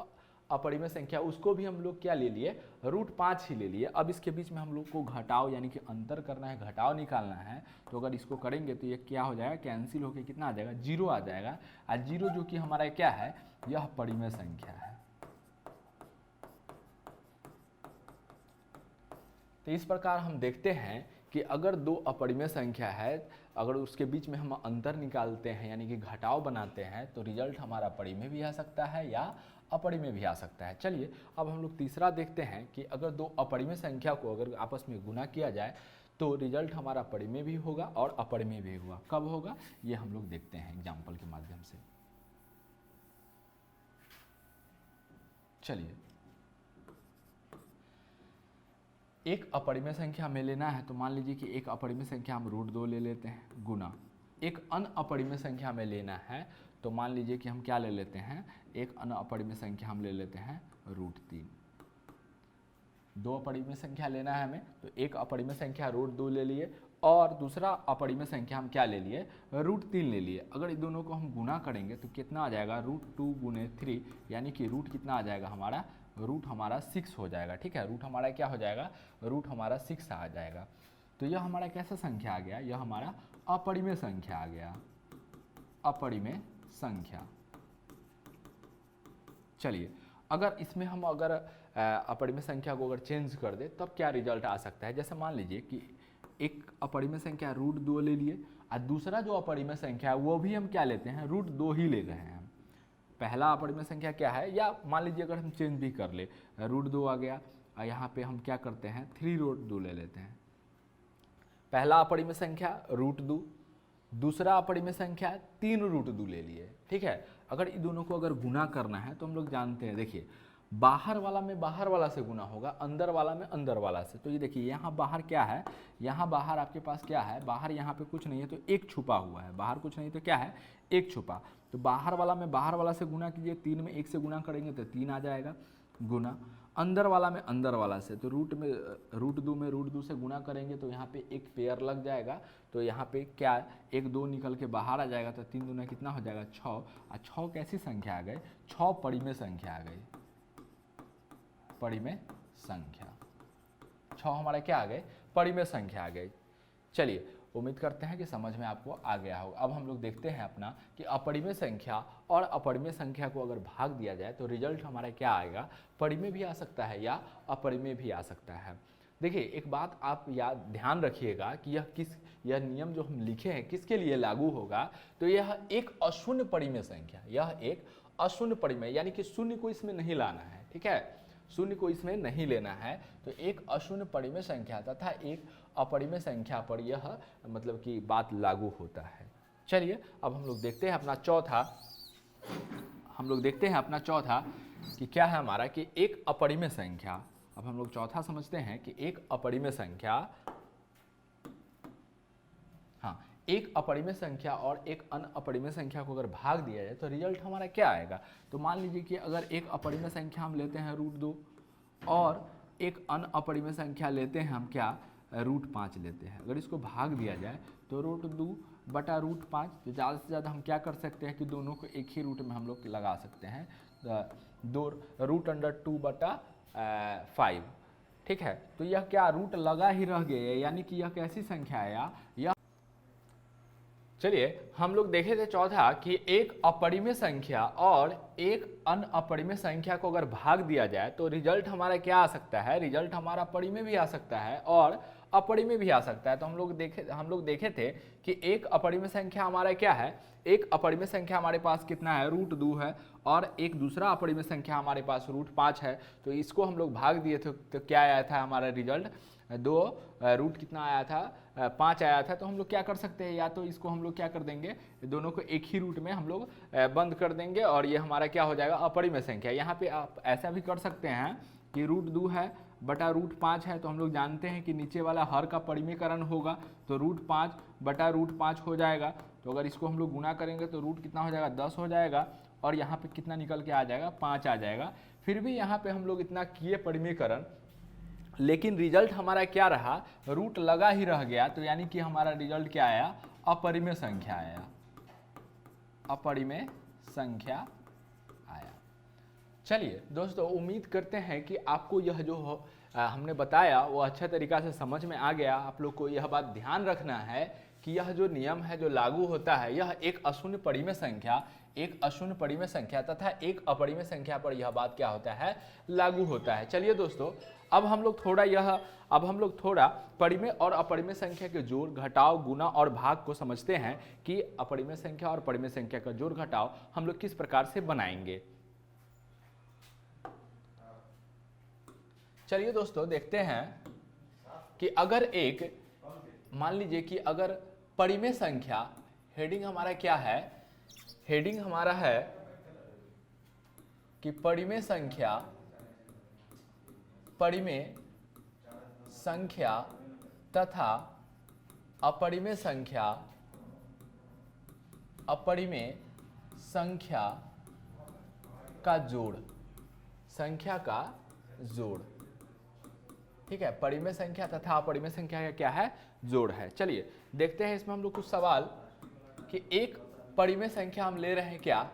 अपरिमेय संख्या उसको भी हम लोग क्या ले लिए, √5 ही ले लिए। अब इसके बीच में हम लोग को घटाव यानी कि अंतर करना है, घटाव निकालना है। तो अगर इसको करेंगे तो ये क्या हो जाएगा, कैंसिल होकर कितना आ जाएगा, 0 आ जाएगा। और 0 जो कि हमारा क्या है, यह परिमेय संख्या है। तो इस प्रकार हम देखते हैं कि अगर दो अपरिमेय संख्या है, अगर उसके बीच में हम अंतर निकालते हैं यानी कि घटाव बनाते हैं, तो रिजल्ट हमारा परिमेय भी आ सकता है या अपरिमेय भी आ सकता है। चलिए अब हम लोग तीसरा देखते हैं कि अगर दो अपरिमेय संख्या को अगर आपस में गुना किया जाए तो रिजल्ट हमारा परिमेय भी होगा और अपरिमेय भी होगा। कब होगा, ये हम लोग देखते हैं एग्जाम्पल के माध्यम से। चलिए एक अपरिमेय संख्या हमें लेना है, तो मान लीजिए कि एक अपरिमेय संख्या हम √2 ले लेते हैं, गुना एक अन अपरिमेय संख्या हमें लेना है, तो मान लीजिए कि हम क्या ले लेते हैं, एक अन अपरिमेय संख्या हम ले लेते हैं √3। दो अपरिमेय संख्या लेना है हमें, तो एक अपरिमेय संख्या √2 ले लिए और दूसरा अपरिमेय संख्या हम क्या ले लिए, √3 ले लिए। अगर इन दोनों को हम गुना करेंगे तो कितना आ जाएगा, √2 गुने 3, यानी कि रूट कितना आ जाएगा हमारा, रूट हमारा 6 हो जाएगा, ठीक है। रूट हमारा क्या हो जाएगा, रूट हमारा 6 आ जाएगा। तो यह हमारा कैसा संख्या आ गया, यह हमारा अपरिमेय संख्या आ गया, अपरिमेय संख्या। चलिए अगर इसमें हम अगर अपरिमेय संख्या को अगर चेंज कर दे तब क्या रिजल्ट आ सकता है। जैसे मान लीजिए कि एक अपरिमेय संख्या √2 ले लिए और दूसरा जो अपरिमेय संख्या है वो भी हम क्या लेते हैं, √2 ही ले रहे हैं। पहला अपरिमेय संख्या क्या है, या मान लीजिए अगर हम चेंज भी कर ले, √2 आ गया और यहाँ पे हम क्या करते हैं, 3√2 ले लेते हैं। पहला अपरिमेय संख्या √2, दूसरा अपरिमेय संख्या 3√2 ले लिए, ठीक है। अगर इन दोनों को अगर गुना करना है तो हम लोग जानते हैं, देखिए बाहर वाला में बाहर वाला से गुना होगा, अंदर वाला में अंदर वाला से। तो ये देखिए यहाँ बाहर क्या है, यहाँ बाहर आपके पास क्या है, बाहर यहाँ पे कुछ नहीं है तो एक छुपा हुआ है, बाहर कुछ नहीं तो क्या है, एक छुपा। तो बाहर वाला में बाहर वाला से गुना कीजिए, 3 में 1 से गुना करेंगे तो 3 आ जाएगा गुना। अंदर वाला में अंदर वाला से, तो √2 में √2 से गुना करेंगे तो यहाँ पे एक पेयर लग जाएगा, तो यहाँ पे क्या 1 2 निकल के बाहर आ जाएगा, तो 3 दूना कितना हो जाएगा, 6। और 6 कैसी संख्या आ गई, 6 परिमेय संख्या आ गई, परिमेय संख्या। 6 हमारा क्या आ गए, परिमेय संख्या आ गई। चलिए उम्मीद करते हैं कि समझ में आपको आ गया होगा। अब हम लोग देखते हैं अपना कि अपरिमेय संख्या और अपरिमेय संख्या को अगर भाग दिया जाए तो रिजल्ट हमारा क्या आएगा, परिमेय भी आ सकता है या अपरिमेय भी आ सकता है। देखिए एक बात आप याद ध्यान रखिएगा कि यह नियम जो हम लिखे हैं किसके लिए लागू होगा, तो यह एक अशून्य परिमेय संख्या, यह एक अशून्य परिमेय यानी कि शून्य को इसमें नहीं लाना है, ठीक है, शून्य को इसमें नहीं लेना है। तो एक अशून्य परिमेय संख्या तथा एक अपरिमेय संख्या पर यह मतलब कि बात लागू होता है। चलिए अब हम लोग देखते हैं अपना चौथा, कि क्या है हमारा, कि एक अपरिमेय संख्या। अब हम लोग चौथा समझते हैं कि एक अपरिमेय संख्या, हाँ, एक अपरिमेय संख्या और एक अन अपरिमेय संख्या को अगर भाग दिया जाए तो रिजल्ट हमारा क्या आएगा। तो मान लीजिए कि अगर एक अपरिमेय संख्या हम लेते हैं √2 और एक अन अपरिमेय संख्या लेते हैं हम क्या, √5 लेते हैं। अगर इसको भाग दिया जाए तो √2 बटा √5, तो ज़्यादा से ज़्यादा हम क्या कर सकते हैं कि दोनों को एक ही रूट में हम लोग लगा सकते हैं, दो √2 बटा 5, ठीक है। तो यह क्या रूट लगा ही रह गया, यानी कि यह कैसी संख्या है, यह चलिए हम लोग देखे थे चौथा कि एक अपरिमेय संख्या और एक अन्य अपरिमेय संख्या को अगर भाग दिया जाए तो रिजल्ट हमारा क्या आ सकता है, रिजल्ट हमारा परिमेय भी आ सकता है और अपरिमेय भी आ सकता है। तो हम लोग देखे थे कि एक अपरिमेय संख्या हमारा क्या है, एक अपरिमेय संख्या हमारे पास कितना है, √2 है और एक दूसरा अपरिमेय संख्या हमारे पास √5 है। तो इसको हम लोग भाग दिए थे तो क्या आया था हमारा रिजल्ट, रूट कितना आया था, 5 आया था। तो हम लोग क्या कर सकते हैं, या तो इसको हम लोग क्या कर देंगे, दोनों को एक ही रूट में हम लोग बंद कर देंगे और ये हमारा क्या हो जाएगा, अपरिमेय संख्या। यहाँ पे आप ऐसा भी कर सकते हैं कि √2 है बटा √5 है, तो हम लोग जानते हैं कि नीचे वाला हर का परिमेयकरण होगा, तो √5 बटा √5 हो जाएगा। तो अगर इसको हम लोग गुना करेंगे तो रूट कितना हो जाएगा, 10 हो जाएगा और यहाँ पे कितना निकल के आ जाएगा, 5 आ जाएगा। फिर भी यहाँ पे हम लोग इतना किए परिमेयकरण, लेकिन रिजल्ट हमारा क्या रहा, रूट लगा ही रह गया। तो यानी कि हमारा रिजल्ट क्या आया, अपरिमेय संख्या आया, अपरिमेय संख्या आया। चलिए दोस्तों, उम्मीद करते हैं कि आपको यह जो हमने बताया वो अच्छा तरीका से समझ में आ गया। आप लोग को यह बात ध्यान रखना है कि यह जो नियम है जो लागू होता है, यह एक अशून्य परिमेय संख्या, एक अशून्य परिमेय संख्या तथा एक अपरिमेय संख्या पर यह बात क्या होता है, लागू होता है। चलिए दोस्तों, अब हम लोग थोड़ा परिमेय और अपरिमेय संख्या के जोड़, घटाव, गुना और भाग को समझते हैं कि अपरिमेय संख्या और परिमेय संख्या का जोड़ घटाव हम लोग किस प्रकार से बनाएंगे। चलिए दोस्तों, देखते हैं कि अगर एक, मान लीजिए कि अगर परिमेय संख्या, हेडिंग हमारा क्या है, हेडिंग हमारा है कि परिमेय संख्या तथा अपरिमेय संख्या का जोड़, संख्या का जोड़, ठीक है। परिमेय संख्या तथा अपरिमेय संख्या का क्या है, जोड़ है। चलिए देखते हैं इसमें हम लोग कुछ सवाल कि एक परिमेय संख्या हम ले रहे हैं क्या,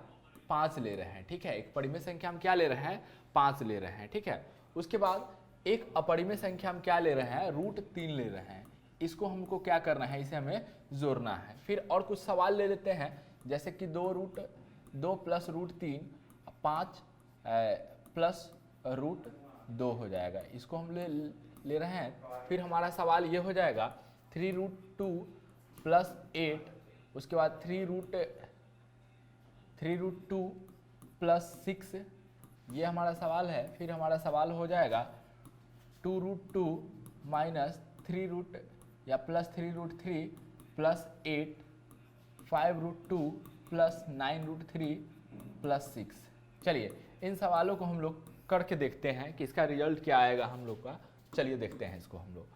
5 ले रहे हैं, ठीक है। एक परिमेय संख्या हम क्या ले रहे हैं, 5 ले रहे हैं, ठीक है। उसके बाद एक अपरिमेय संख्या हम क्या ले रहे हैं, √3 ले रहे हैं। इसको हमको क्या करना है, इसे हमें जोड़ना है। फिर और कुछ सवाल ले लेते हैं, जैसे कि 2 प्लस √3 5 प्लस √2 हो जाएगा, इसको हम ले रहे हैं। फिर हमारा सवाल ये हो जाएगा 3√2 प्लस 8, उसके बाद 3√2 प्लस 6, ये हमारा सवाल है। फिर हमारा सवाल हो जाएगा 2√2 माइनस 3 या प्लस 3√3 प्लस 8, 5√2 प्लस 9√3 प्लस 6। चलिए इन सवालों को हम लोग करके देखते हैं कि इसका रिजल्ट क्या आएगा हम लोग का। चलिए देखते हैं इसको हम लोग।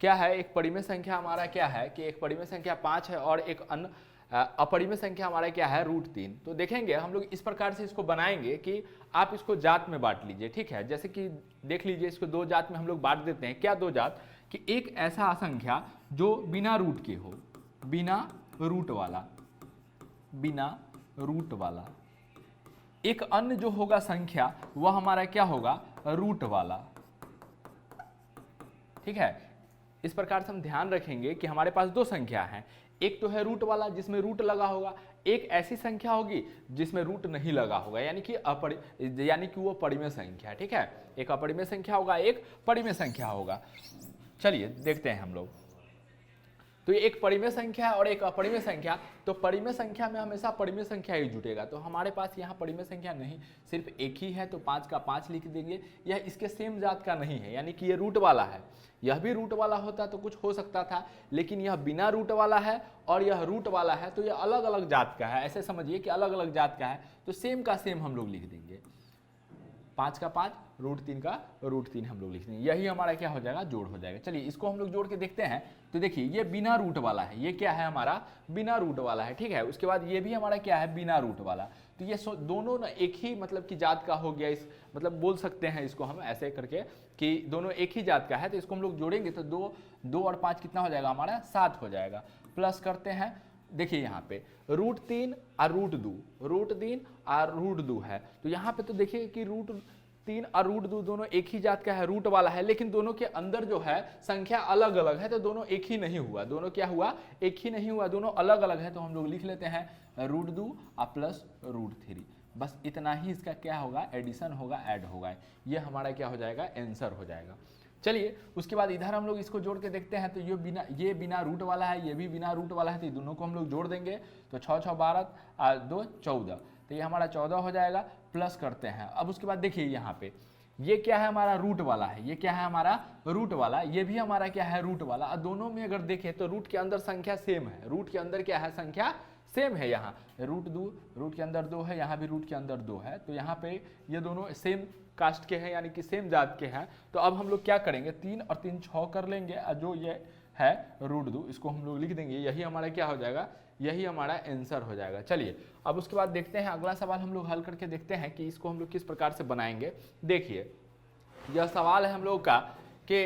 क्या है, एक परिमेय संख्या हमारा क्या है कि एक परिमेय संख्या 5 है और एक अन्य अपरिमेय संख्या हमारा क्या है, √3। तो देखेंगे हम लोग इस प्रकार से इसको बनाएंगे कि आप इसको जात में बांट लीजिए, ठीक है। जैसे कि देख लीजिए, इसको 2 जात में हम लोग बांट देते हैं। क्या 2 जात, कि एक ऐसा संख्या जो बिना रूट के हो, बिना रूट वाला। एक अन्य जो होगा संख्या वह हमारा क्या होगा, रूट वाला, ठीक है। इस प्रकार से हम ध्यान रखेंगे कि हमारे पास 2 संख्या हैं, एक तो है रूट वाला जिसमें रूट लगा होगा, एक ऐसी संख्या होगी जिसमें रूट नहीं लगा होगा, यानी कि वो परिमेय संख्या है, ठीक है। एक अपरिमेय संख्या होगा, एक परिमेय संख्या होगा। चलिए देखते हैं हम लोग। तो ये एक परिमेय संख्या है और एक अपरिमेय संख्या। तो परिमेय संख्या में हमेशा परिमेय संख्या ही जुटेगा। तो हमारे पास यहाँ परिमेय संख्या नहीं, सिर्फ एक ही है, तो 5 का 5 लिख देंगे। यह इसके सेम जात का नहीं है, यानी कि ये रूट वाला है। यह भी रूट वाला होता तो कुछ हो सकता था, लेकिन यह बिना रूट वाला है और यह रूट वाला है, तो यह अलग अलग जात का है। ऐसे समझिए कि अलग अलग जात का है, तो सेम का सेम हम लोग लिख देंगे। 5 का 5, √3 का √3 हम लोग लिख देंगे। यही हमारा क्या हो जाएगा, जोड़ हो जाएगा। चलिए इसको हम लोग जोड़ के देखते हैं। तो देखिए ये बिना रूट वाला है, ये क्या है हमारा, बिना रूट वाला है, ठीक है। उसके बाद ये भी हमारा क्या है, बिना रूट वाला। तो ये दोनों ना एक ही मतलब की जात का हो गया। इस मतलब बोल सकते हैं इसको हम ऐसे करके कि दोनों एक ही जात का है। तो इसको हम लोग जोड़ेंगे तो 2 और 5 कितना हो जाएगा हमारा, 7 हो जाएगा। प्लस करते हैं, देखिए यहाँ पे √3 और √2 है। तो यहाँ पे तो देखिए कि 3 और रूट 2 दोनों एक ही जात का है, रूट वाला है, लेकिन दोनों के अंदर जो है संख्या अलग अलग है, तो दोनों एक ही नहीं हुआ, दोनों क्या हुआ, एक ही नहीं हुआ, दोनों अलग अलग है। तो हम लोग लिख लेते हैं रूट 2 और प्लस रूट 3, बस इतना ही इसका क्या होगा, एडिशन होगा, ऐड होगा, ये हमारा क्या हो जाएगा, आंसर हो जाएगा। चलिए उसके बाद इधर हम लोग इसको जोड़ के देखते हैं, तो ये बिना रूट वाला है, ये भी बिना रूट वाला है, तो दोनों को हम लोग जोड़ देंगे, तो 6 6 12 और 2 14, तो ये हमारा 14 हो जाएगा। प्लस करते हैं, अब उसके बाद देखिए यहाँ पे ये क्या है, हमारा रूट वाला है, ये क्या है हमारा रूट वाला, ये भी हमारा क्या है, रूट वाला। और दोनों में अगर देखें तो रूट के अंदर संख्या सेम है, रूट के अंदर क्या है, संख्या सेम है। यहाँ रूट 2 रूट के अंदर 2 है, यहाँ भी रूट के अंदर 2 है, तो यहाँ पे ये दोनों सेम कास्ट के हैं, यानी कि सेम जात के हैं। तो अब हम लोग क्या करेंगे, 3 और 3 6 कर लेंगे, और जो ये है रूट 2 इसको हम लोग लिख देंगे, यही हमारा क्या हो जाएगा, यही हमारा आंसर हो जाएगा। चलिए अब उसके बाद देखते हैं अगला सवाल हम लोग हल करके देखते हैं कि इसको हम लोग किस प्रकार से बनाएंगे। देखिए यह सवाल है हम लोग का कि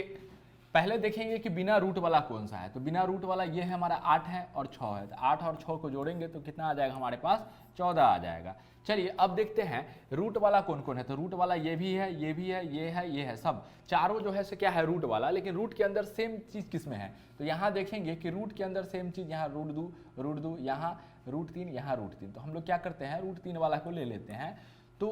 पहले देखेंगे कि बिना रूट वाला कौन सा है, तो बिना रूट वाला ये है हमारा 8 है और 6 है, तो 8 और 6 को जोड़ेंगे तो कितना आ जाएगा हमारे पास, 14 आ जाएगा। चलिए अब देखते हैं रूट वाला कौन कौन है, तो रूट वाला ये भी है, ये भी है, ये है, सब चारों जो है से क्या है, रूट वाला, लेकिन रूट के अंदर सेम चीज़ किस में है, तो यहाँ देखेंगे कि रूट के अंदर सेम चीज़, यहाँ रूट 2 यहाँ रूट 3, यहाँ रूट 3, तो हम लोग क्या करते हैं, रूट 3 वाला को ले लेते हैं। तो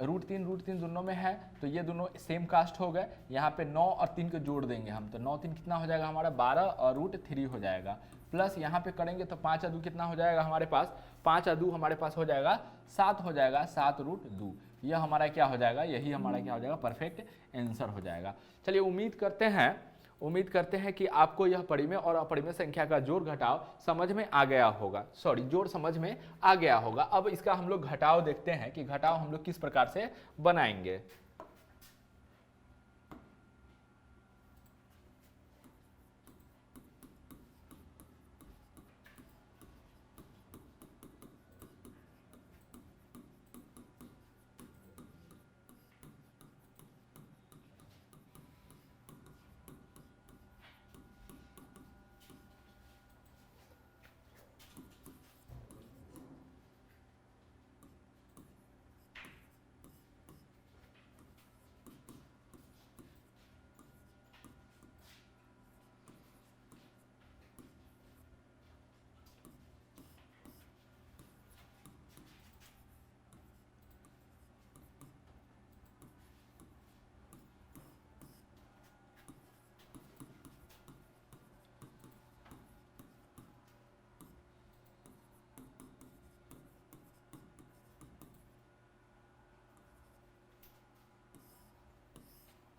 रूट तीन दोनों में है, तो ये दोनों सेम कास्ट हो गए। यहाँ पे 9 और 3 को जोड़ देंगे हम, तो 9 3 कितना हो जाएगा हमारा, 12 और रूट 3 हो जाएगा। प्लस यहाँ पे करेंगे तो 5 और 2 कितना हो जाएगा हमारे पास, 5 और 2 हमारे पास हो जाएगा 7 हो जाएगा, 7 रूट 2, यह हमारा क्या हो जाएगा, यही हमारा क्या हो जाएगा, परफेक्ट आंसर हो जाएगा। चलिए उम्मीद करते हैं कि आपको यह परिमेय और अपरिमेय संख्या का जोड़ घटाव समझ में आ गया होगा, जोड़ समझ में आ गया होगा। अब इसका हम लोग घटाव देखते हैं कि घटाव हम लोग किस प्रकार से बनाएंगे।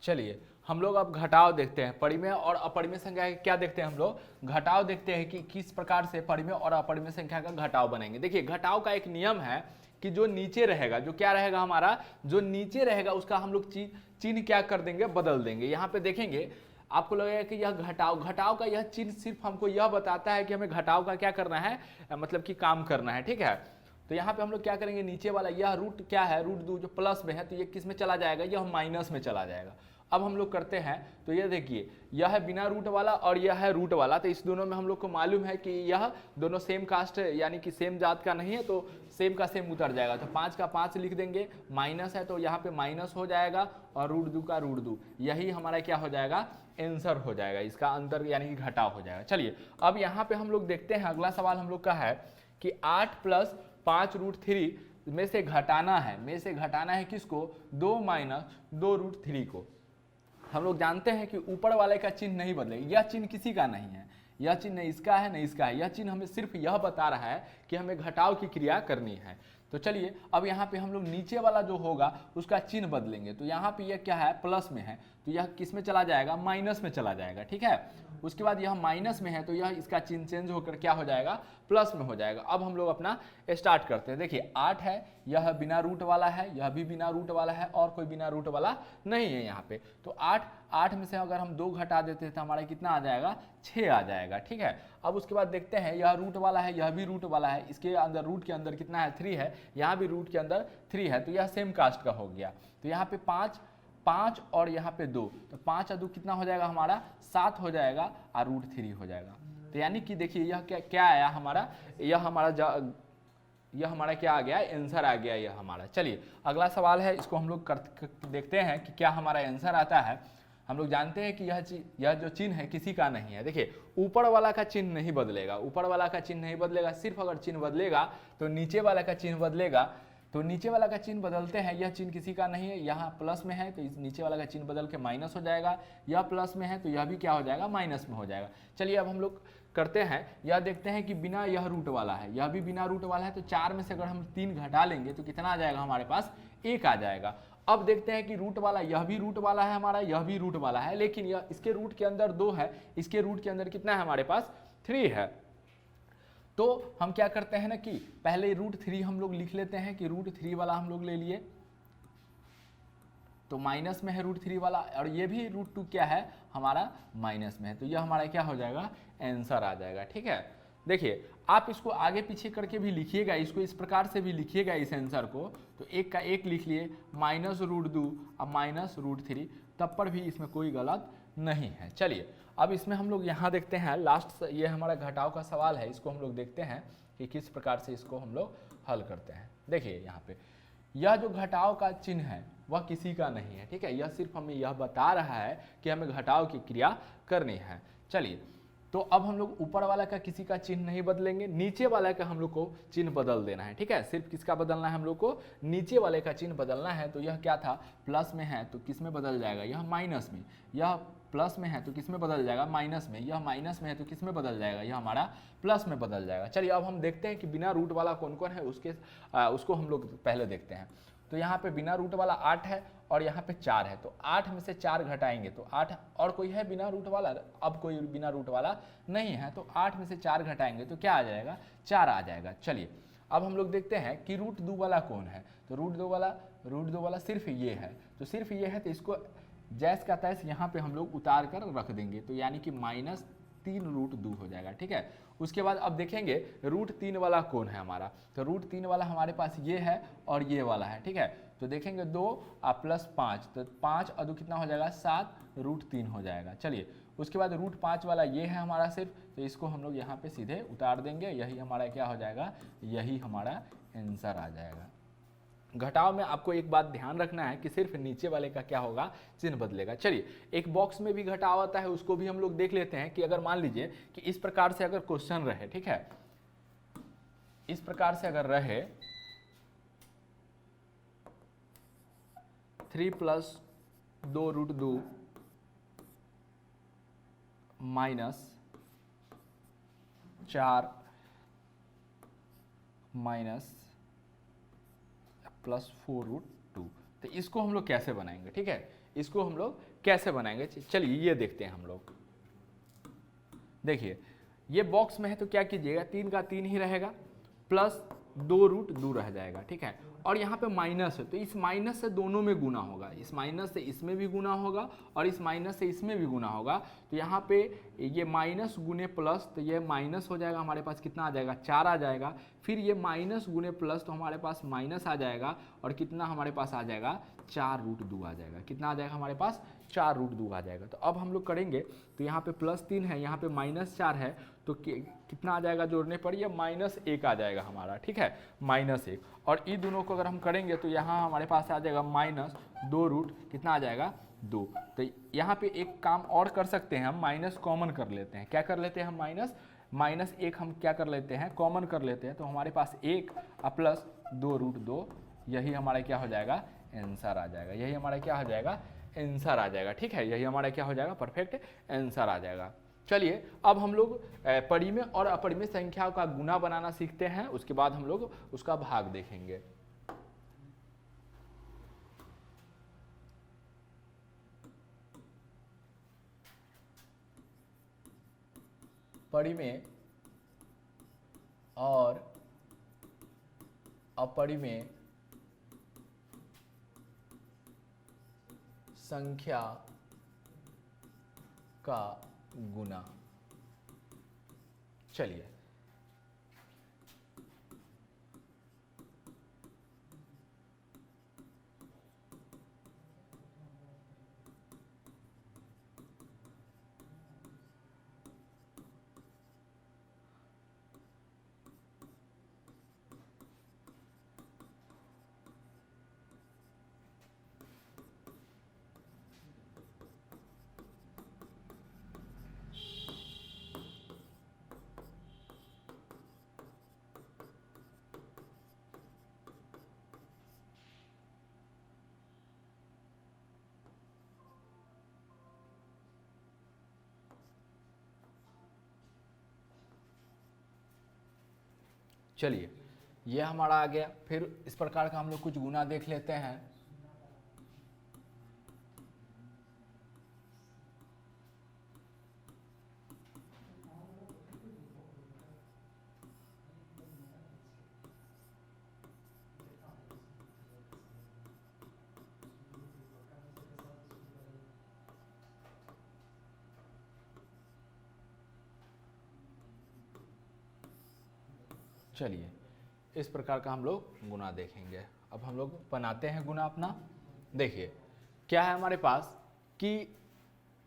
चलिए हम लोग अब घटाव देखते हैं, परिमेय और अपरिमेय संख्या का क्या देखते हैं, हम लोग घटाव देखते हैं कि किस प्रकार से परिमेय और अपरिमेय संख्या का घटाव बनेंगे। देखिए घटाव का एक नियम है कि जो नीचे रहेगा, जो क्या रहेगा हमारा, जो नीचे रहेगा उसका हम लोग चिन्ह क्या कर देंगे, बदल देंगे। यहाँ पे देखेंगे आपको लगेगा कि यह घटाव का यह चिन्ह सिर्फ हमको यह बताता है कि हमें घटाव का क्या करना है, मतलब कि काम करना है, ठीक है। तो यहाँ पे हम लोग क्या करेंगे, नीचे वाला यह रूट क्या है, रूट 2 जो प्लस में है, तो ये किस में चला जाएगा, यह माइनस में चला जाएगा। अब हम लोग करते हैं, तो ये देखिए यह है बिना रूट वाला और यह है रूट वाला, तो इस दोनों में हम लोग को मालूम है कि यह दोनों सेम कास्ट है, यानी कि सेम जात का नहीं है, तो सेम का सेम उतर जाएगा। तो 5 का 5 लिख देंगे, माइनस है तो यहाँ पे माइनस हो जाएगा, और रूट 2 का रूट 2, यही हमारा क्या हो जाएगा, आंसर हो जाएगा, इसका अंतर यानी कि घटाव हो जाएगा। चलिए अब यहाँ पे हम लोग देखते हैं, अगला सवाल हम लोग का है कि 8 + 5 रूट 3 में से घटाना है किसको, 2 - 2 रूट 3 को। हम लोग जानते हैं कि ऊपर वाले का चिन्ह नहीं बदलेगा, यह चिन्ह किसी का नहीं है, यह चिन्ह नहीं इसका है नहीं इसका है, यह चिन्ह हमें सिर्फ यह बता रहा है कि हमें घटाव की क्रिया करनी है। तो चलिए अब यहाँ पे हम लोग नीचे वाला जो होगा उसका चिन्ह बदलेंगे, तो यहाँ पे यह क्या है, प्लस में है, तो यह किस में चला जाएगा, माइनस में चला जाएगा, ठीक है। उसके बाद यह माइनस में है तो यह इसका चिन्ह चेंज होकर क्या हो जाएगा, प्लस में हो जाएगा। अब हम लोग अपना स्टार्ट करते हैं। देखिए 8 है, यह बिना रूट वाला है, यह भी बिना रूट वाला है, और कोई बिना रूट वाला नहीं है यहाँ पे। तो 8 में से अगर हम 2 घटा देते हैं तो हमारा कितना आ जाएगा, 6 आ जाएगा, ठीक है। अब उसके बाद देखते हैं, यह रूट वाला है, यह भी रूट वाला है, इसके अंदर रूट के अंदर कितना है, 3 है, यहाँ भी रूट के अंदर 3 है, तो यह सेम कास्ट का हो गया। तो यहाँ पे 5 और यहाँ पे 2, तो 5 और 2 कितना हो जाएगा हमारा, 7 हो जाएगा, और रूट 3 हो जाएगा। तो यानी कि देखिए यह क्या आया हमारा, यह हमारा यह हमारा क्या आ गया, आंसर आ गया यह हमारा। चलिए अगला सवाल है, इसको हम लोग देखते हैं कि क्या हमारा आंसर आता है। हम लोग जानते हैं कि यह जो चिन्ह है किसी का नहीं है। देखिए ऊपर वाला का चिन्ह नहीं बदलेगा, ऊपर वाला का चिन्ह नहीं बदलेगा, सिर्फ अगर चिन्ह बदलेगा तो नीचे वाला का चिन्ह बदलेगा। तो नीचे वाला का चिन्ह बदलते हैं, यह चिन्ह किसी का नहीं है, यहाँ प्लस में है तो इस नीचे वाला का चिन्ह बदल के माइनस हो जाएगा, यह प्लस में है तो यह भी क्या हो जाएगा, माइनस में हो जाएगा। चलिए अब हम लोग करते हैं, यह देखते हैं कि बिना यह रूट वाला है, यह भी बिना रूट वाला है, तो 4 में से अगर हम 3 घटा लेंगे तो कितना आ जाएगा हमारे पास, 1 आ जाएगा। अब देखते हैं कि रूट वाला, यह भी रूट वाला है हमारा, यह भी रूट वाला है, लेकिन यह इसके रूट के अंदर 2 है, इसके रूट के अंदर कितना है हमारे पास, 3 है। तो हम क्या करते हैं ना कि पहले √3 हम लोग लिख लेते हैं कि √3 वाला हम लोग ले लिए, तो माइनस में है √3 वाला, और ये भी √2 क्या है हमारा, माइनस में है, तो यह हमारा क्या हो जाएगा, आंसर आ जाएगा। ठीक है, देखिए आप इसको आगे पीछे करके भी लिखिएगा, इसको इस प्रकार से भी लिखिएगा इस आंसर को, तो 1 का 1 लिख लिए, -√2 अब -√3, तब पर भी इसमें कोई गलत नहीं है। चलिए अब इसमें हम लोग यहाँ देखते हैं लास्ट, ये हमारा घटाव का सवाल है, इसको हम लोग देखते हैं कि किस प्रकार से इसको हम लोग हल करते हैं। देखिए यहाँ पे यह जो घटाव का चिन्ह है वह किसी का नहीं है, ठीक है, यह सिर्फ हमें यह बता रहा है कि हमें घटाव की क्रिया करनी है। चलिए तो अब हम लोग ऊपर वाला का किसी का चिन्ह नहीं बदलेंगे, नीचे वाला का हम लोग को चिन्ह बदल देना है। ठीक है, सिर्फ किसका बदलना है हम लोग को, नीचे वाले का चिन्ह बदलना है। तो यह क्या था, प्लस में है तो किस में बदल जाएगा, यह माइनस में, यह प्लस में है तो किस में बदल जाएगा, माइनस में, यह माइनस में है तो किस में बदल जाएगा, यह हमारा प्लस में बदल जाएगा। चलिए अब हम देखते हैं कि बिना रूट वाला कौन कौन है, उसको हम लोग पहले देखते हैं। तो यहाँ पे बिना रूट वाला 8 है और यहाँ पे 4 है, तो 8 में से 4 घटाएंगे तो 8, और कोई है बिना रूट वाला, अब कोई बिना रूट वाला नहीं है, तो 8 में से 4 घटाएंगे तो क्या आ जाएगा, 4 आ जाएगा। चलिए अब हम लोग देखते हैं कि √2 वाला कौन है, तो √2 वाला सिर्फ ये है, तो सिर्फ ये है, तो इसको जैस का तैस यहाँ पे हम लोग उतार कर रख देंगे, तो यानी कि -3√2 हो जाएगा। ठीक है, उसके बाद अब देखेंगे √3 वाला कौन है हमारा, तो √3 वाला हमारे पास ये है और ये वाला है। ठीक है, तो देखेंगे 2 + 5, तो 5 और 2 कितना हो जाएगा, 7 √3 हो जाएगा। चलिए उसके बाद √5 वाला ये है हमारा सिर्फ, तो इसको हम लोग यहाँ पे सीधे उतार देंगे, यही हमारा क्या हो जाएगा, यही हमारा आंसर आ जाएगा। घटाव में आपको एक बात ध्यान रखना है कि सिर्फ नीचे वाले का क्या होगा, चिन्ह बदलेगा। चलिए एक बॉक्स में भी घटाव आता है, उसको भी हम लोग देख लेते हैं कि अगर मान लीजिए कि इस प्रकार से अगर क्वेश्चन रहे, ठीक है, इस प्रकार से अगर रहे 3 + 2√2 -4 +4√2, तो इसको हम लोग कैसे बनाएंगे, ठीक है, इसको हम लोग कैसे बनाएंगे, चलिए ये देखते हैं हम लोग। देखिए ये बॉक्स में है तो क्या कीजिएगा, 3 का 3 ही रहेगा, प्लस 2√2 रह जाएगा। ठीक है, और यहाँ पे माइनस है तो इस माइनस से दोनों में गुना होगा, इस माइनस से इसमें भी गुना होगा और इस माइनस से इसमें भी गुना होगा, तो यहाँ पे ये माइनस गुने प्लस, तो ये माइनस हो जाएगा, हमारे पास कितना आ जाएगा, 4 आ जाएगा, फिर ये माइनस गुने प्लस तो हमारे पास माइनस आ जाएगा, और कितना हमारे पास आ जाएगा, 4√2 आ जाएगा। कितना आ जाएगा हमारे पास, 4√2 आ जाएगा। तो अब हम लोग करेंगे, तो यहाँ पे +3 है, यहाँ पे -4 है, तो कितना आ जाएगा जोड़ने पर, ये -1 आ जाएगा हमारा। ठीक है, -1, और इन दोनों को अगर हम करेंगे तो यहाँ हमारे पास आ जाएगा -2 कितना आ जाएगा, 2। तो यहाँ पे एक काम और कर सकते हैं हम, माइनस कॉमन कर लेते हैं। क्या कर लेते हैं हम, -1 हम क्या कर लेते हैं, कॉमन कर लेते हैं, तो हमारे पास 1 प्लस 2√2, यही हमारा क्या हो जाएगा, आंसर आ जाएगा, यही हमारा क्या हो जाएगा, आंसर आ जाएगा। ठीक है, यही हमारा क्या हो जाएगा, परफेक्ट आंसर आ जाएगा। चलिए अब हम लोग परिमेय और अपरिमेय संख्याओं का गुना बनाना सीखते हैं, उसके बाद हम लोग उसका भाग देखेंगे। परिमेय और अपरिमेय संख्या का गुना। चलिए चलिए ये हमारा आ गया। फिर इस प्रकार का हम लोग कुछ गुना देख लेते हैं। चलिए इस प्रकार का हम लोग गुना देखेंगे। अब हम लोग बनाते हैं गुना अपना। देखिए क्या है हमारे पास कि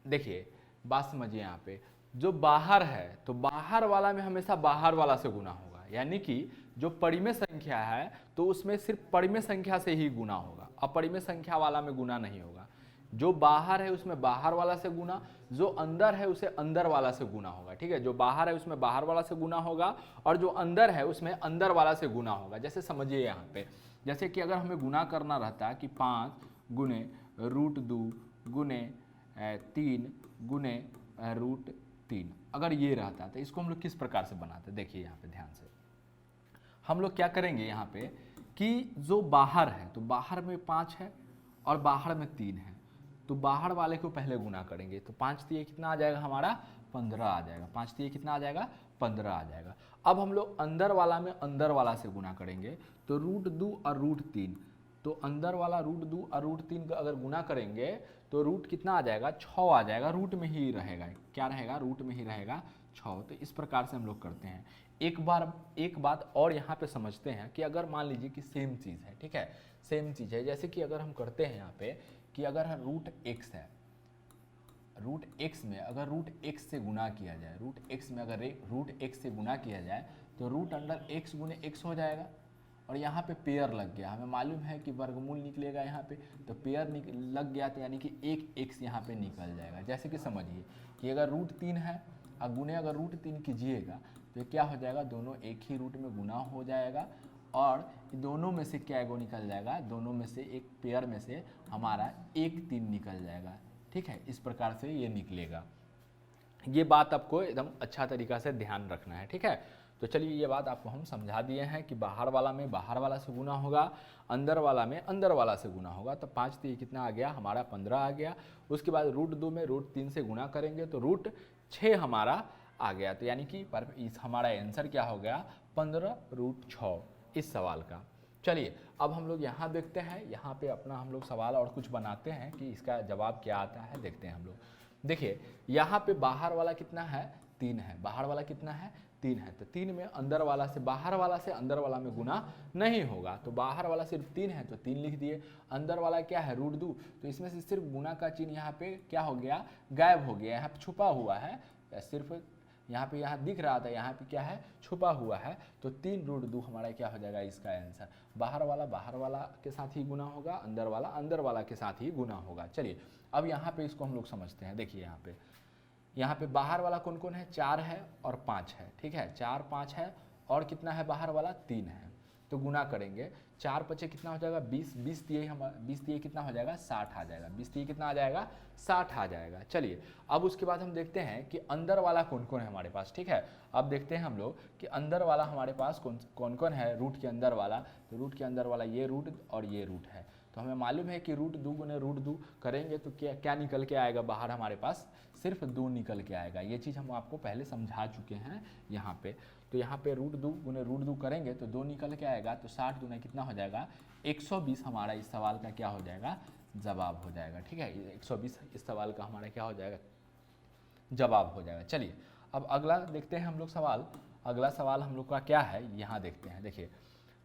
देखिए बात समझिए, यहाँ पे जो बाहर है तो बाहर वाला में हमेशा बाहर वाला से गुना होगा, यानी कि जो परिमेय संख्या है तो उसमें सिर्फ परिमेय संख्या से ही गुना होगा, अपरिमेय संख्या वाला में गुना नहीं होगा। जो बाहर है उसमें बाहर वाला से गुना, जो अंदर है उसे अंदर वाला से गुना होगा। ठीक है, जो बाहर है उसमें बाहर वाला से गुना होगा और जो अंदर है उसमें अंदर वाला से गुना होगा। जैसे समझिए यहाँ पे, जैसे कि अगर हमें गुना करना रहता है कि 5 गुने √2 गुने 3 गुने √3, अगर ये रहता है तो इसको हम लोग किस प्रकार से बनाते हैं। देखिए यहाँ पे ध्यान से हम लोग क्या करेंगे यहाँ पे कि जो बाहर है तो बाहर में 5 है और बाहर में 3 है, तो बाहर वाले को पहले गुना करेंगे तो 5 दिए कितना आ जाएगा हमारा 15 आ जाएगा। 5 दिए कितना आ जाएगा 15 आ जाएगा। अब हम लोग अंदर वाला में अंदर वाला से गुना करेंगे तो √2 और √3, तो अंदर वाला √2 और √3 का अगर गुना करेंगे तो रूट कितना आ जाएगा 6 आ जाएगा। रूट में ही रहेगा, क्या रहेगा रूट में ही रहेगा 6। तो इस प्रकार से हम लोग करते हैं। एक बात और यहाँ पे समझते हैं कि अगर मान लीजिए कि सेम चीज़ है, ठीक है, सेम चीज़ है, जैसे कि अगर हम करते हैं यहाँ पे कि अगर √x है, √x में अगर √x से गुना किया जाए, √x में अगर √x से गुना किया जाए तो √x गुने x हो जाएगा। और यहाँ पे पेयर लग गया, हमें मालूम है कि वर्गमूल निकलेगा यहाँ पे, तो पेयर लग गया तो यानी कि एक x यहाँ पे निकल जाएगा। जैसे कि समझिए कि अगर √3 है और गुने अगर √3 कीजिएगा तो क्या हो जाएगा, दोनों एक ही रूट में गुना हो जाएगा और दोनों में से क्या एगो निकल जाएगा, दोनों में से एक पेयर में से हमारा 1 3 निकल जाएगा। ठीक है, इस प्रकार से ये निकलेगा। ये बात आपको एकदम अच्छा तरीका से ध्यान रखना है। ठीक है, तो चलिए ये बात आपको हम समझा दिए हैं कि बाहर वाला में बाहर वाला से गुना होगा, अंदर वाला में अंदर वाला से गुना होगा। तो 5 तो ये कितना आ गया हमारा 15 आ गया। उसके बाद √2 में √3 से गुना करेंगे तो √6 हमारा आ गया। तो यानी कि इस हमारा आंसर क्या हो गया 15√6 इस सवाल का। चलिए अब हम लोग यहाँ देखते हैं, यहाँ पे अपना हम लोग सवाल और कुछ बनाते हैं कि इसका जवाब क्या आता है, देखते हैं हम लोग। देखिए यहाँ पे बाहर वाला कितना है 3 है, बाहर वाला कितना है 3 है, तो 3 में अंदर वाला से बाहर वाला से अंदर वाला में गुना नहीं होगा, तो बाहर वाला सिर्फ 3 है तो 3 लिख दिए। अंदर वाला क्या है √2, तो इसमें से सिर्फ गुना का चिन्ह यहाँ पे क्या हो गया गायब हो गया, यहाँ पे छुपा हुआ है, सिर्फ यहाँ पे यहाँ दिख रहा था, यहाँ पे क्या है छुपा हुआ है। तो 3√2 हमारा क्या हो जाएगा इसका आंसर। बाहर वाला के साथ ही गुना होगा, अंदर वाला के साथ ही गुना होगा। चलिए अब यहाँ पे इसको हम लोग समझते हैं। देखिए यहाँ पे बाहर वाला कौन कौन है 4 है और 5 है। ठीक है, 4 5 है और कितना है बाहर वाला 3 है, तो गुना करेंगे 4 5 कितना हो जाएगा 20, 20 दिए कितना हो जाएगा 60 आ जाएगा, 20 दिए कितना आ जाएगा 60 आ जाएगा। चलिए अब उसके बाद हम देखते हैं कि अंदर वाला कौन कौन है हमारे पास। ठीक है, अब देखते हैं हम लोग कि अंदर वाला हमारे पास कौन कौन है रूट के अंदर वाला। तो रूट के अंदर वाला ये रूट और ये रूट है, तो हमें मालूम है कि √2 गुने √2 करेंगे तो क्या निकल के आएगा बाहर हमारे पास सिर्फ 2 निकल के आएगा। ये चीज़ हम आपको पहले समझा चुके हैं यहाँ पे। तो यहाँ पे √2 गुने √2 करेंगे तो 2 निकल के आएगा, तो 60 गुना कितना हो जाएगा 120 हमारा इस सवाल का क्या हो जाएगा जवाब हो जाएगा। ठीक है, 120 इस सवाल का हमारा क्या हो जाएगा जवाब हो जाएगा। चलिए अब अगला देखते हैं हम लोग सवाल। अगला सवाल हम लोग का क्या है यहाँ देखते हैं। देखिए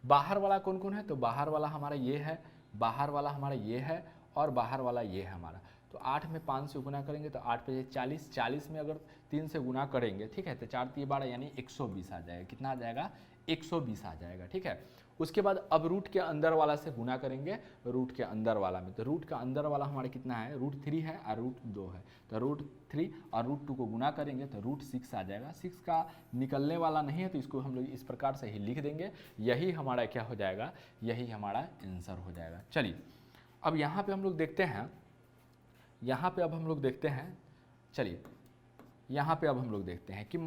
बाहर वाला कौन कौन है, तो बाहर वाला हमारा ये है, बाहर वाला हमारा ये है और बाहर वाला ये है हमारा। तो 8 में 5 से गुना करेंगे तो 8 पे 40, 40 में अगर 3 से गुना करेंगे, ठीक है, तो 4 3 12 यानी 120 आ जाएगा। कितना आ जाएगा 120 आ जाएगा। ठीक है, उसके बाद अब रूट के अंदर वाला से गुना करेंगे रूट के अंदर वाला में, तो रूट का अंदर वाला हमारा कितना है √3 है और √2 है, तो √3 और √2 को गुना करेंगे तो √6 आ जाएगा। 6 का निकलने वाला नहीं है तो इसको हम लोग इस प्रकार से ही लिख देंगे, यही हमारा क्या हो जाएगा, यही हमारा आंसर हो जाएगा। चलिए अब यहाँ पे हम लोग देखते हैं, यहाँ पे अब हम लोग देखते हैं, चलिए यहाँ पे अब हम लोग देखते हैं कि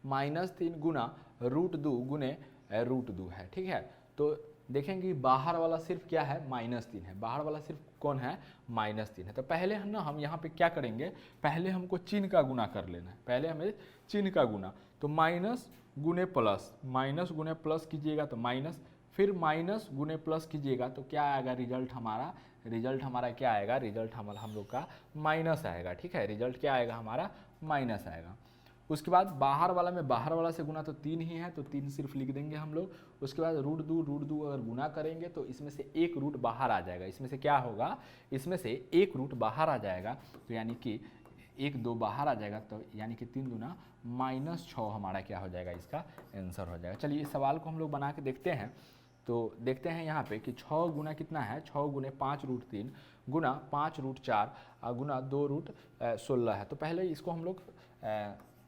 -3 गुना √2 गुने √2 है, ठीक है। तो देखेंगे बाहर वाला सिर्फ क्या है, -3 है, बाहर वाला सिर्फ कौन है, -3 है। तो पहले हम यहाँ पे क्या करेंगे, पहले हमको चिन्ह का गुना कर लेना है, पहले हमें चिन्ह का गुना। तो माइनस गुने प्लस, माइनस गुने प्लस कीजिएगा तो माइनस, फिर माइनस गुने प्लस कीजिएगा तो क्या आएगा रिजल्ट हमारा क्या आएगा, रिजल्ट हम लोग का माइनस आएगा, ठीक है। रिजल्ट क्या आएगा हमारा, माइनस आएगा। उसके बाद बाहर वाला में बाहर वाला से गुना तो 3 ही है, तो 3 सिर्फ लिख देंगे हम लोग। उसके बाद √2 अगर गुना करेंगे तो इसमें से एक रूट बाहर आ जाएगा, इसमें से क्या होगा, इसमें से एक रूट बाहर आ जाएगा, तो यानी कि 1 2 बाहर आ जाएगा, तो यानी कि 3 दूना -6 हमारा क्या हो जाएगा, इसका आंसर हो जाएगा। चलिए इस सवाल को हम लोग बना के देखते हैं। तो देखते हैं यहाँ पे कि 6 गुना कितना है, 6 गुने 5√3 गुना 5√4 गुना 2√16 है। तो पहले इसको हम लोग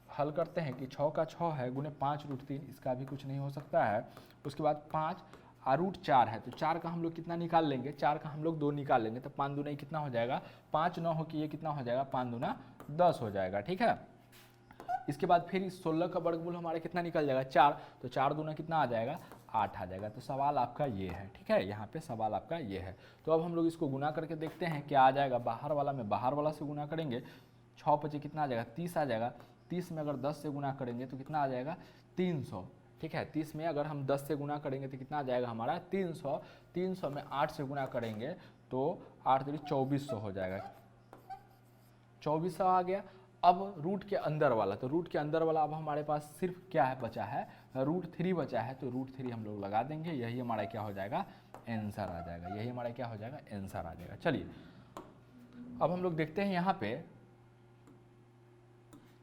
हल करते हैं कि 6 का 6 है गुने 5√3, इसका भी कुछ नहीं हो सकता है। उसके बाद 5 √4 है, तो 4 का हम लोग कितना निकाल लेंगे, 4 का हम लोग 2 निकाल लेंगे, तो 5 दूना कितना हो जाएगा, 5 9 हो कि ये कितना हो जाएगा, 5 दूना 10 हो जाएगा, ठीक है। इसके बाद फिर इस 16 का वर्गमूल हमारा कितना निकल जाएगा, 4, तो 4 दूना कितना आ जाएगा, 8 आ जाएगा। तो सवाल आपका ये है, ठीक है, यहाँ पे सवाल आपका ये है। तो अब हम लोग इसको गुना करके देखते हैं क्या आ जाएगा, बाहर वाला में बाहर वाला से गुना करेंगे, 6 पचे कितना आ जाएगा, 30 आ जाएगा। 30 में अगर 10 से गुना करेंगे तो कितना आ जाएगा, 300, ठीक है। 30 में अगर हम 10 से गुना करेंगे तो कितना आ जाएगा हमारा, 300। 300 में 8 से गुना करेंगे तो 8 3 2400 हो जाएगा, 2400 आ गया। अब रूट के अंदर वाला, तो रूट के अंदर वाला अब हमारे पास सिर्फ क्या है बचा है, √3 बचा है, तो √3 हम लोग लगा देंगे, यही हमारा क्या हो जाएगा, आंसर आ जाएगा, यही हमारा क्या हो जाएगा, आंसर आ जाएगा। चलिए अब हम लोग देखते हैं यहाँ पे,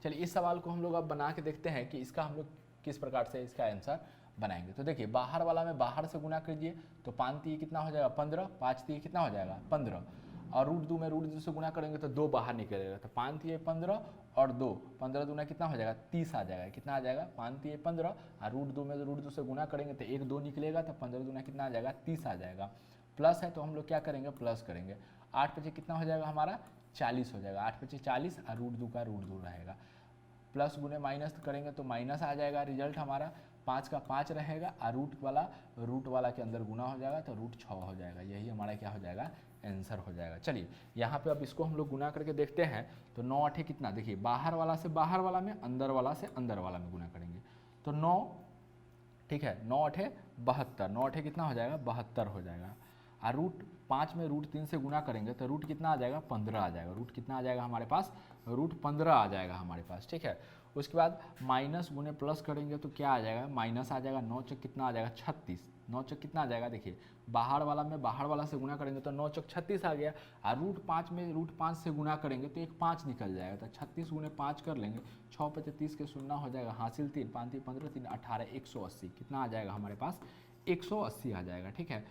चलिए इस सवाल को हम लोग अब बना के देखते हैं कि इसका हम लोग किस प्रकार से इसका आंसर बनाएंगे। तो देखिए बाहर वाला में बाहर से गुना कीजिए, तो 5 3 कितना हो जाएगा, 15, 5 3 कितना हो जाएगा, 15, और √2 में √2 से गुना करेंगे तो 2 बाहर निकलेगा, तो 5 3 15 और 2, 15 दूना कितना हो जाएगा, 30 आ जाएगा, कितना आ जाएगा, 5 3 15, और √2 में √2 से गुना करेंगे तो 1 2 निकलेगा, तो 15 दूना कितना आ जाएगा, 30 आ जाएगा। प्लस है तो हम लोग क्या करेंगे, प्लस करेंगे, 8 पचे कितना हो जाएगा हमारा, 40 हो जाएगा, 8 पचे 40, और √2 का √2 रहेगा। प्लस गुने माइनस करेंगे तो माइनस आ जाएगा, रिजल्ट हमारा 5 का 5 रहेगा, और रूट वाला के अंदर गुना हो जाएगा तो √6 हो जाएगा, यही हमारा क्या हो जाएगा, आंसर हो जाएगा। चलिए यहाँ पे अब इसको हम लोग गुना करके देखते हैं। तो 9 8 कितना, देखिए बाहर वाला से बाहर वाला में, अंदर वाला से अंदर वाला में गुना करेंगे तो 9, ठीक है, 9 8 72, 9 8 कितना हो जाएगा, 72 हो जाएगा। और √5 में √3 से गुना करेंगे तो रूट कितना आ जाएगा, 15 आ जाएगा, रूट कितना आ जाएगा हमारे पास, √15 आ जाएगा हमारे पास, ठीक है। उसके बाद माइनस गुने प्लस करेंगे तो क्या आ जाएगा, माइनस आ जाएगा, 9 चौक कितना आ जाएगा, 36, 9 चौक कितना आ जाएगा, देखिए बाहर वाला में बाहर वाला से गुना करेंगे तो 9 चौक 36 आ गया, और √5 में √5 से गुना करेंगे तो एक 5 निकल जाएगा, तो 36 गुने 5 कर लेंगे, 6 5 30 के 0 हो जाएगा, हासिल 3, 5 3 15 3 18, 180, कितना आ जाएगा हमारे पास, 180 आ जाएगा, ठीक है।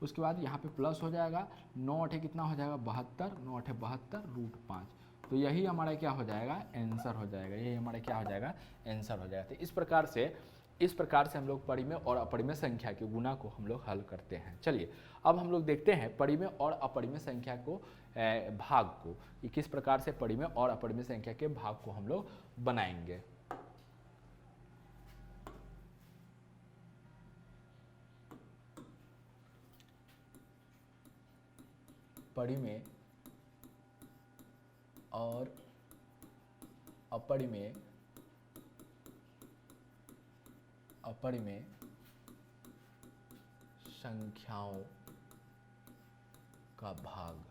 उसके बाद यहाँ पे प्लस हो जाएगा, 9 8 कितना हो जाएगा, 72, 9 8 72 √5, तो यही हमारा क्या हो जाएगा, आंसर हो जाएगा, यही हमारा क्या हो जाएगा, आंसर हो जाएगा। तो इस प्रकार से हम लोग परिमेय और अपरिमेय संख्या के गुना को हम लोग हल करते हैं। चलिए अब हम लोग देखते हैं परिमेय और अपरिमेय संख्या को भाग को, कि किस प्रकार से परिमेय और अपरिमेय संख्या के भाग को हम लोग बनाएंगे। परिमेय और अपरिमेय संख्याओं का भाग।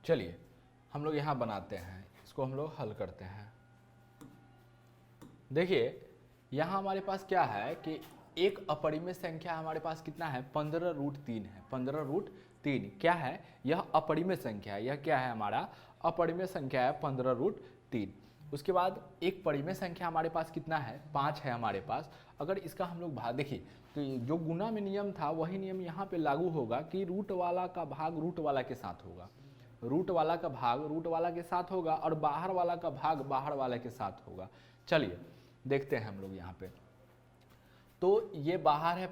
चलिए हम लोग यहाँ बनाते हैं, इसको हम लोग हल करते हैं। देखिए यहाँ हमारे पास क्या है कि एक अपरिमेय संख्या हमारे पास कितना है, 15√3 है। 15√3 क्या है, यह अपरिमेय संख्या है। यह क्या है, हमारा अपरिमेय संख्या है 15√3। उसके बाद एक परिमेय संख्या हमारे पास कितना है, 5 है हमारे पास। अगर इसका हम लोग भाग देखिए तो जो गुना में नियम था वही नियम यहाँ पे लागू होगा कि रूट वाला का भाग रूट वाला के साथ होगा, रूट वाला का भाग रूट वाला के साथ होगा और बाहर वाला का भाग बाहर वाला के साथ होगा। चलिए देखते हैं हम लोग यहाँ पे। तो ये बाहर है,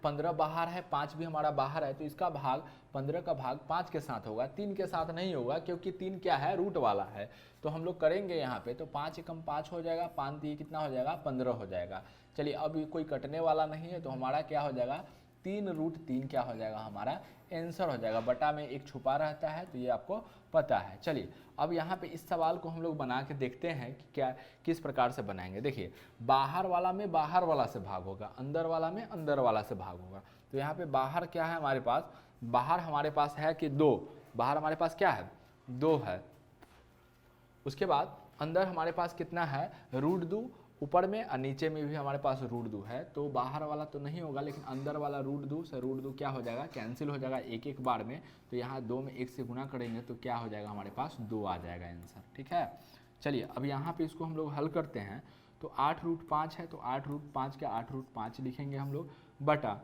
15 बाहर है, 5 भी हमारा बाहर है, तो इसका भाग 15 का भाग 5 के साथ होगा, 3 के साथ नहीं होगा क्योंकि 3 क्या है, रूट वाला है। तो हम लोग करेंगे यहाँ पे, तो 5 एकम 5 हो जाएगा, 5 दिए कितना हो जाएगा, 15 हो जाएगा। चलिए अब कोई कटने वाला नहीं है तो हमारा क्या हो जाएगा, 3√3 क्या हो जाएगा, हमारा आंसर हो जाएगा। बटा में एक छुपा रहता है तो ये आपको पता है। चलिए अब यहाँ पे इस सवाल को हम लोग बना के देखते हैं कि क्या किस प्रकार से बनाएंगे। देखिए बाहर वाला में बाहर वाला से भाग होगा, अंदर वाला में अंदर वाला से भाग होगा। तो यहाँ पे बाहर क्या है हमारे पास, बाहर हमारे पास है कि 2, बाहर हमारे पास क्या है, 2 है। उसके बाद अंदर हमारे पास कितना है, √2 ऊपर में और नीचे में भी हमारे पास √2 है। तो बाहर वाला तो नहीं होगा लेकिन अंदर वाला √2 से √2 क्या हो जाएगा, कैंसिल हो जाएगा एक एक बार में। तो यहाँ 2 में 1 से गुना करेंगे तो क्या हो जाएगा, हमारे पास 2 आ जाएगा आंसर। ठीक है, चलिए अब यहाँ पे इसको हम लोग हल करते हैं। तो 8√5 है तो 8√5 का 8√5 लिखेंगे हम लोग, बटा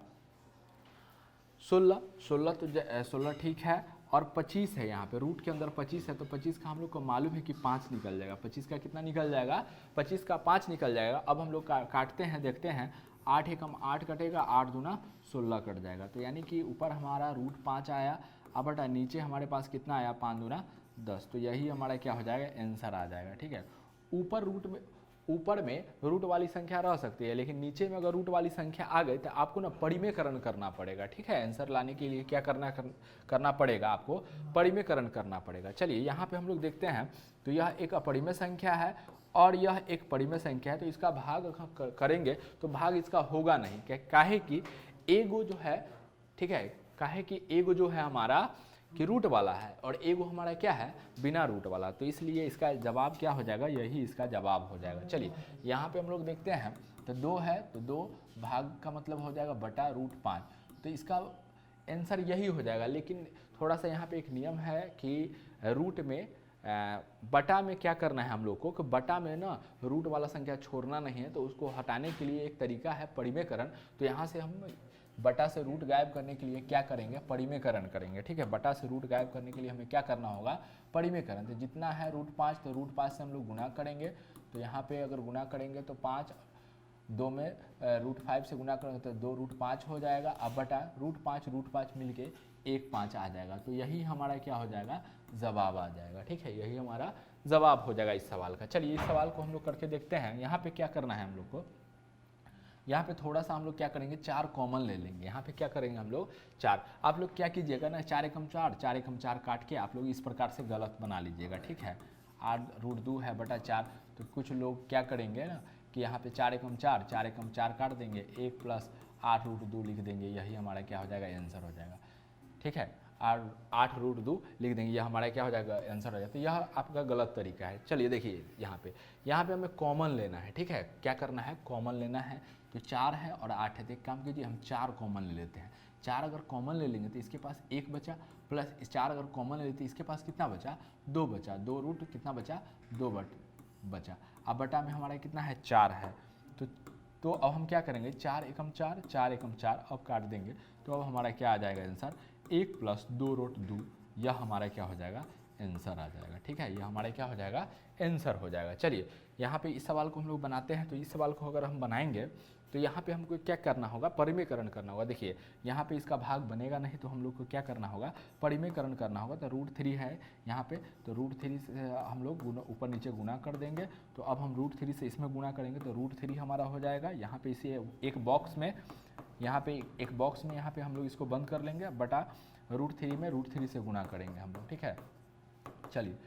16 तो 16 ठीक है, और 25 है यहाँ पे, रूट के अंदर 25 है तो 25 का हम लोग को मालूम है कि 5 निकल जाएगा। 25 का कितना निकल जाएगा, 25 का 5 निकल जाएगा। अब हम लोग काटते हैं, देखते हैं, 8 एकम 8 कटेगा, 8 दूना 16 कट जाएगा। तो यानी कि ऊपर हमारा √5 आया, अब बटा नीचे हमारे पास कितना आया, 5 दूना 10। तो यही हमारा क्या हो जाएगा, आंसर आ जाएगा। ठीक है, ऊपर में रूट वाली संख्या रह सकती है लेकिन नीचे में अगर रूट वाली संख्या आ गई तो आपको ना परिमेयकरण करना पड़ेगा। ठीक है, आंसर लाने के लिए क्या करना पड़ेगा, आपको परिमेयकरण करना पड़ेगा। चलिए यहाँ पे हम लोग देखते हैं, तो यह एक अपरिमेय संख्या है और यह एक परिमेय संख्या है। तो इसका भाग करेंगे तो भाग इसका होगा नहीं, काहे कि एगो जो है, ठीक है, काहे कि एगो जो है हमारा कि रूट वाला है और एगो हमारा क्या है, बिना रूट वाला। तो इसलिए इसका जवाब क्या हो जाएगा, यही इसका जवाब हो जाएगा। चलिए यहाँ पे हम लोग देखते हैं, तो 2 है तो 2 भाग का मतलब हो जाएगा बटा √5, तो इसका आंसर यही हो जाएगा। लेकिन थोड़ा सा यहाँ पे एक नियम है कि रूट में बटा में क्या करना है हम लोग को, कि बटा में ना रूट वाला संख्या छोड़ना नहीं है, तो उसको हटाने के लिए एक तरीका है परिमेयकरण। तो यहाँ से हम बटा से रूट गायब करने के लिए क्या करेंगे, परिमेयकरण करेंगे। ठीक है, बटा से रूट गायब करने के लिए हमें क्या करना होगा, परिमेयकरण। तो जितना है √5 तो √5 से हम लोग गुना करेंगे। तो यहाँ पे अगर गुना करेंगे तो 5, 2 में √5 से गुना करेंगे तो 2√5 हो जाएगा। अब बटा √5 मिल के 1 5 आ जाएगा। तो यही हमारा क्या हो जाएगा, जवाब आ जाएगा। ठीक है, यही हमारा जवाब हो जाएगा इस सवाल का। चलिए इस सवाल को हम लोग करके देखते हैं। यहाँ पे क्या करना है हम लोग को, यहाँ पे थोड़ा सा हम लोग क्या करेंगे, 4 कॉमन ले लेंगे। यहाँ पे क्या करेंगे हम लोग, 4। आप लोग क्या कीजिएगा ना, 4 एकम 4, 4 एकम 4 काट के आप लोग इस प्रकार से गलत बना लीजिएगा। ठीक है, 8√2 है बटा 4। तो कुछ लोग क्या करेंगे ना कि यहाँ पे 4 एकम 4, 4 एकम 4 काट देंगे, 1 + 8√2 लिख देंगे। यही हमारा क्या हो जाएगा, आंसर हो जाएगा। ठीक है, 8√2 लिख देंगे, यह हमारा क्या हो जाएगा, आंसर हो जाएगा। तो यह आपका गलत तरीका है। चलिए देखिए यहाँ पे हमें कॉमन लेना है। ठीक है, क्या करना है, कॉमन लेना है। तो 4 है और 8 है, तो एक काम कीजिए, हम 4 कॉमन ले लेते हैं। 4 अगर कॉमन ले लेंगे तो इसके पास 1 बचा, प्लस 4 अगर कॉमन ले लेते इसके पास कितना बचा, 2 बचा। 2 रूट कितना बचा, 2 बचा। अब बटा में हमारा कितना है, 4 है। तो अब हम क्या करेंगे, 4 एकम 4, 4 एकम 4 अब काट देंगे। तो अब हमारा क्या आ जाएगा आंसर, 1 + 2√2, यह हमारा क्या हो जाएगा, आंसर आ जाएगा। ठीक है, यह हमारा क्या हो जाएगा, आंसर हो जाएगा। चलिए यहाँ पे इस सवाल को हम लोग बनाते हैं। तो इस सवाल को अगर हम बनाएंगे तो यहाँ पे हमको क्या करना होगा, परिमेयकरण करना होगा। देखिए यहाँ पे इसका भाग बनेगा नहीं तो हम लोग को क्या करना होगा, परिमेयकरण करना होगा। तो √3 है यहाँ पे, तो √3 से हम लोग ऊपर नीचे गुना कर देंगे। तो अब हम √3 से इसमें गुना करेंगे तो √3 हमारा हो जाएगा। यहाँ पे इसे एक बॉक्स में, यहाँ पे हम लोग इसको बंद कर लेंगे, बटा √3 में √3 से गुना करेंगे हम लोग। ठीक है, चलिए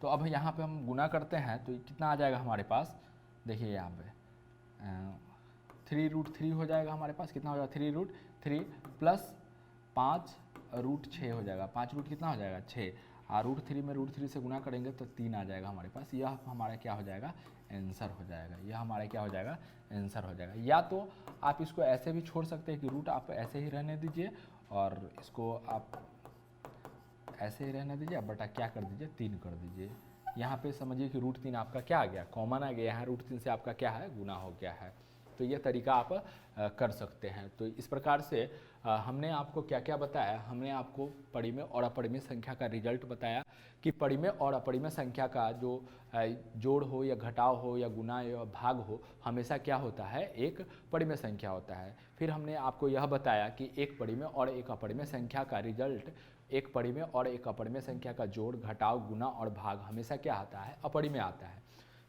तो अब यहाँ पे हम गुना करते हैं तो कितना आ जाएगा हमारे पास, देखिए यहाँ पे 3√3 हो जाएगा हमारे पास। कितना हो जाएगा, 3√3 + 5√6 हो जाएगा। 5 रूट कितना हो जाएगा, 6। √3 में √3 से गुना करेंगे तो 3 आ जाएगा हमारे पास। यह हमारा क्या हो जाएगा, आंसर हो जाएगा। यह हमारा क्या हो जाएगा, आंसर हो जाएगा। या तो आप इसको ऐसे भी छोड़ सकते हैं कि रूट आप ऐसे ही रहने दीजिए और इसको आप ऐसे ही रहने दीजिए, बटा क्या कर दीजिए, 3 कर दीजिए। यहाँ पे समझिए कि √3 आपका क्या आ गया, कॉमन आ गया। यहाँ √3 से आपका क्या है, गुना हो गया है। तो ये तरीका आप कर सकते हैं। तो इस प्रकार से हमने आपको क्या क्या बताया, हमने आपको परिमेय और अपरिमेय संख्या का रिजल्ट बताया कि परिमेय और अपरिमेय संख्या का जो जोड़ हो या घटाव हो या गुना या भाग हो, हमेशा क्या होता है, एक परिमेय संख्या होता है। फिर हमने आपको यह बताया कि एक परिमेय और एक अपरिमेय संख्या का रिजल्ट, एक परिमेय और एक अपरिमेय संख्या का जोड़, घटाव, गुना और भाग हमेशा क्या आता है, अपरिमेय आता है।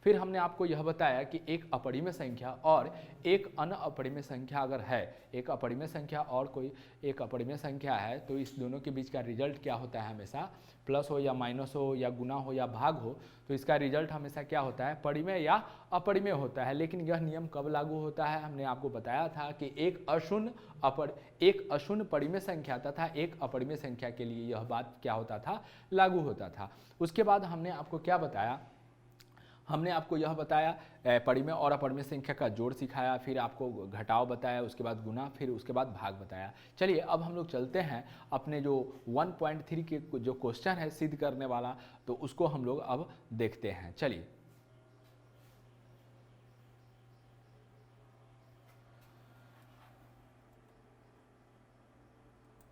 फिर हमने आपको यह बताया कि एक अपरिमेय संख्या और एक अन्य अपरिमेय संख्या अगर है, एक अपरिमेय संख्या और कोई एक अपरिमेय संख्या है, तो इस दोनों के बीच का रिजल्ट क्या होता है, हमेशा प्लस हो या माइनस हो या गुना हो या भाग हो, तो इसका रिजल्ट हमेशा क्या होता है, परिमेय या अपरिमेय होता है। लेकिन यह नियम कब लागू होता है, हमने आपको बताया था कि एक अशून्य परिमेय संख्या तथा एक अपरिमेय संख्या के लिए यह बात क्या होता था, लागू होता था। उसके बाद हमने आपको क्या बताया, हमने आपको यह बताया परिमेय और अपरिमेय संख्या का जोड़ सिखाया, फिर आपको घटाव बताया, उसके बाद गुना, फिर उसके बाद भाग बताया। चलिए अब हम लोग चलते हैं अपने जो 1.3 के जो क्वेश्चन है सिद्ध करने वाला, तो उसको हम लोग अब देखते हैं। चलिए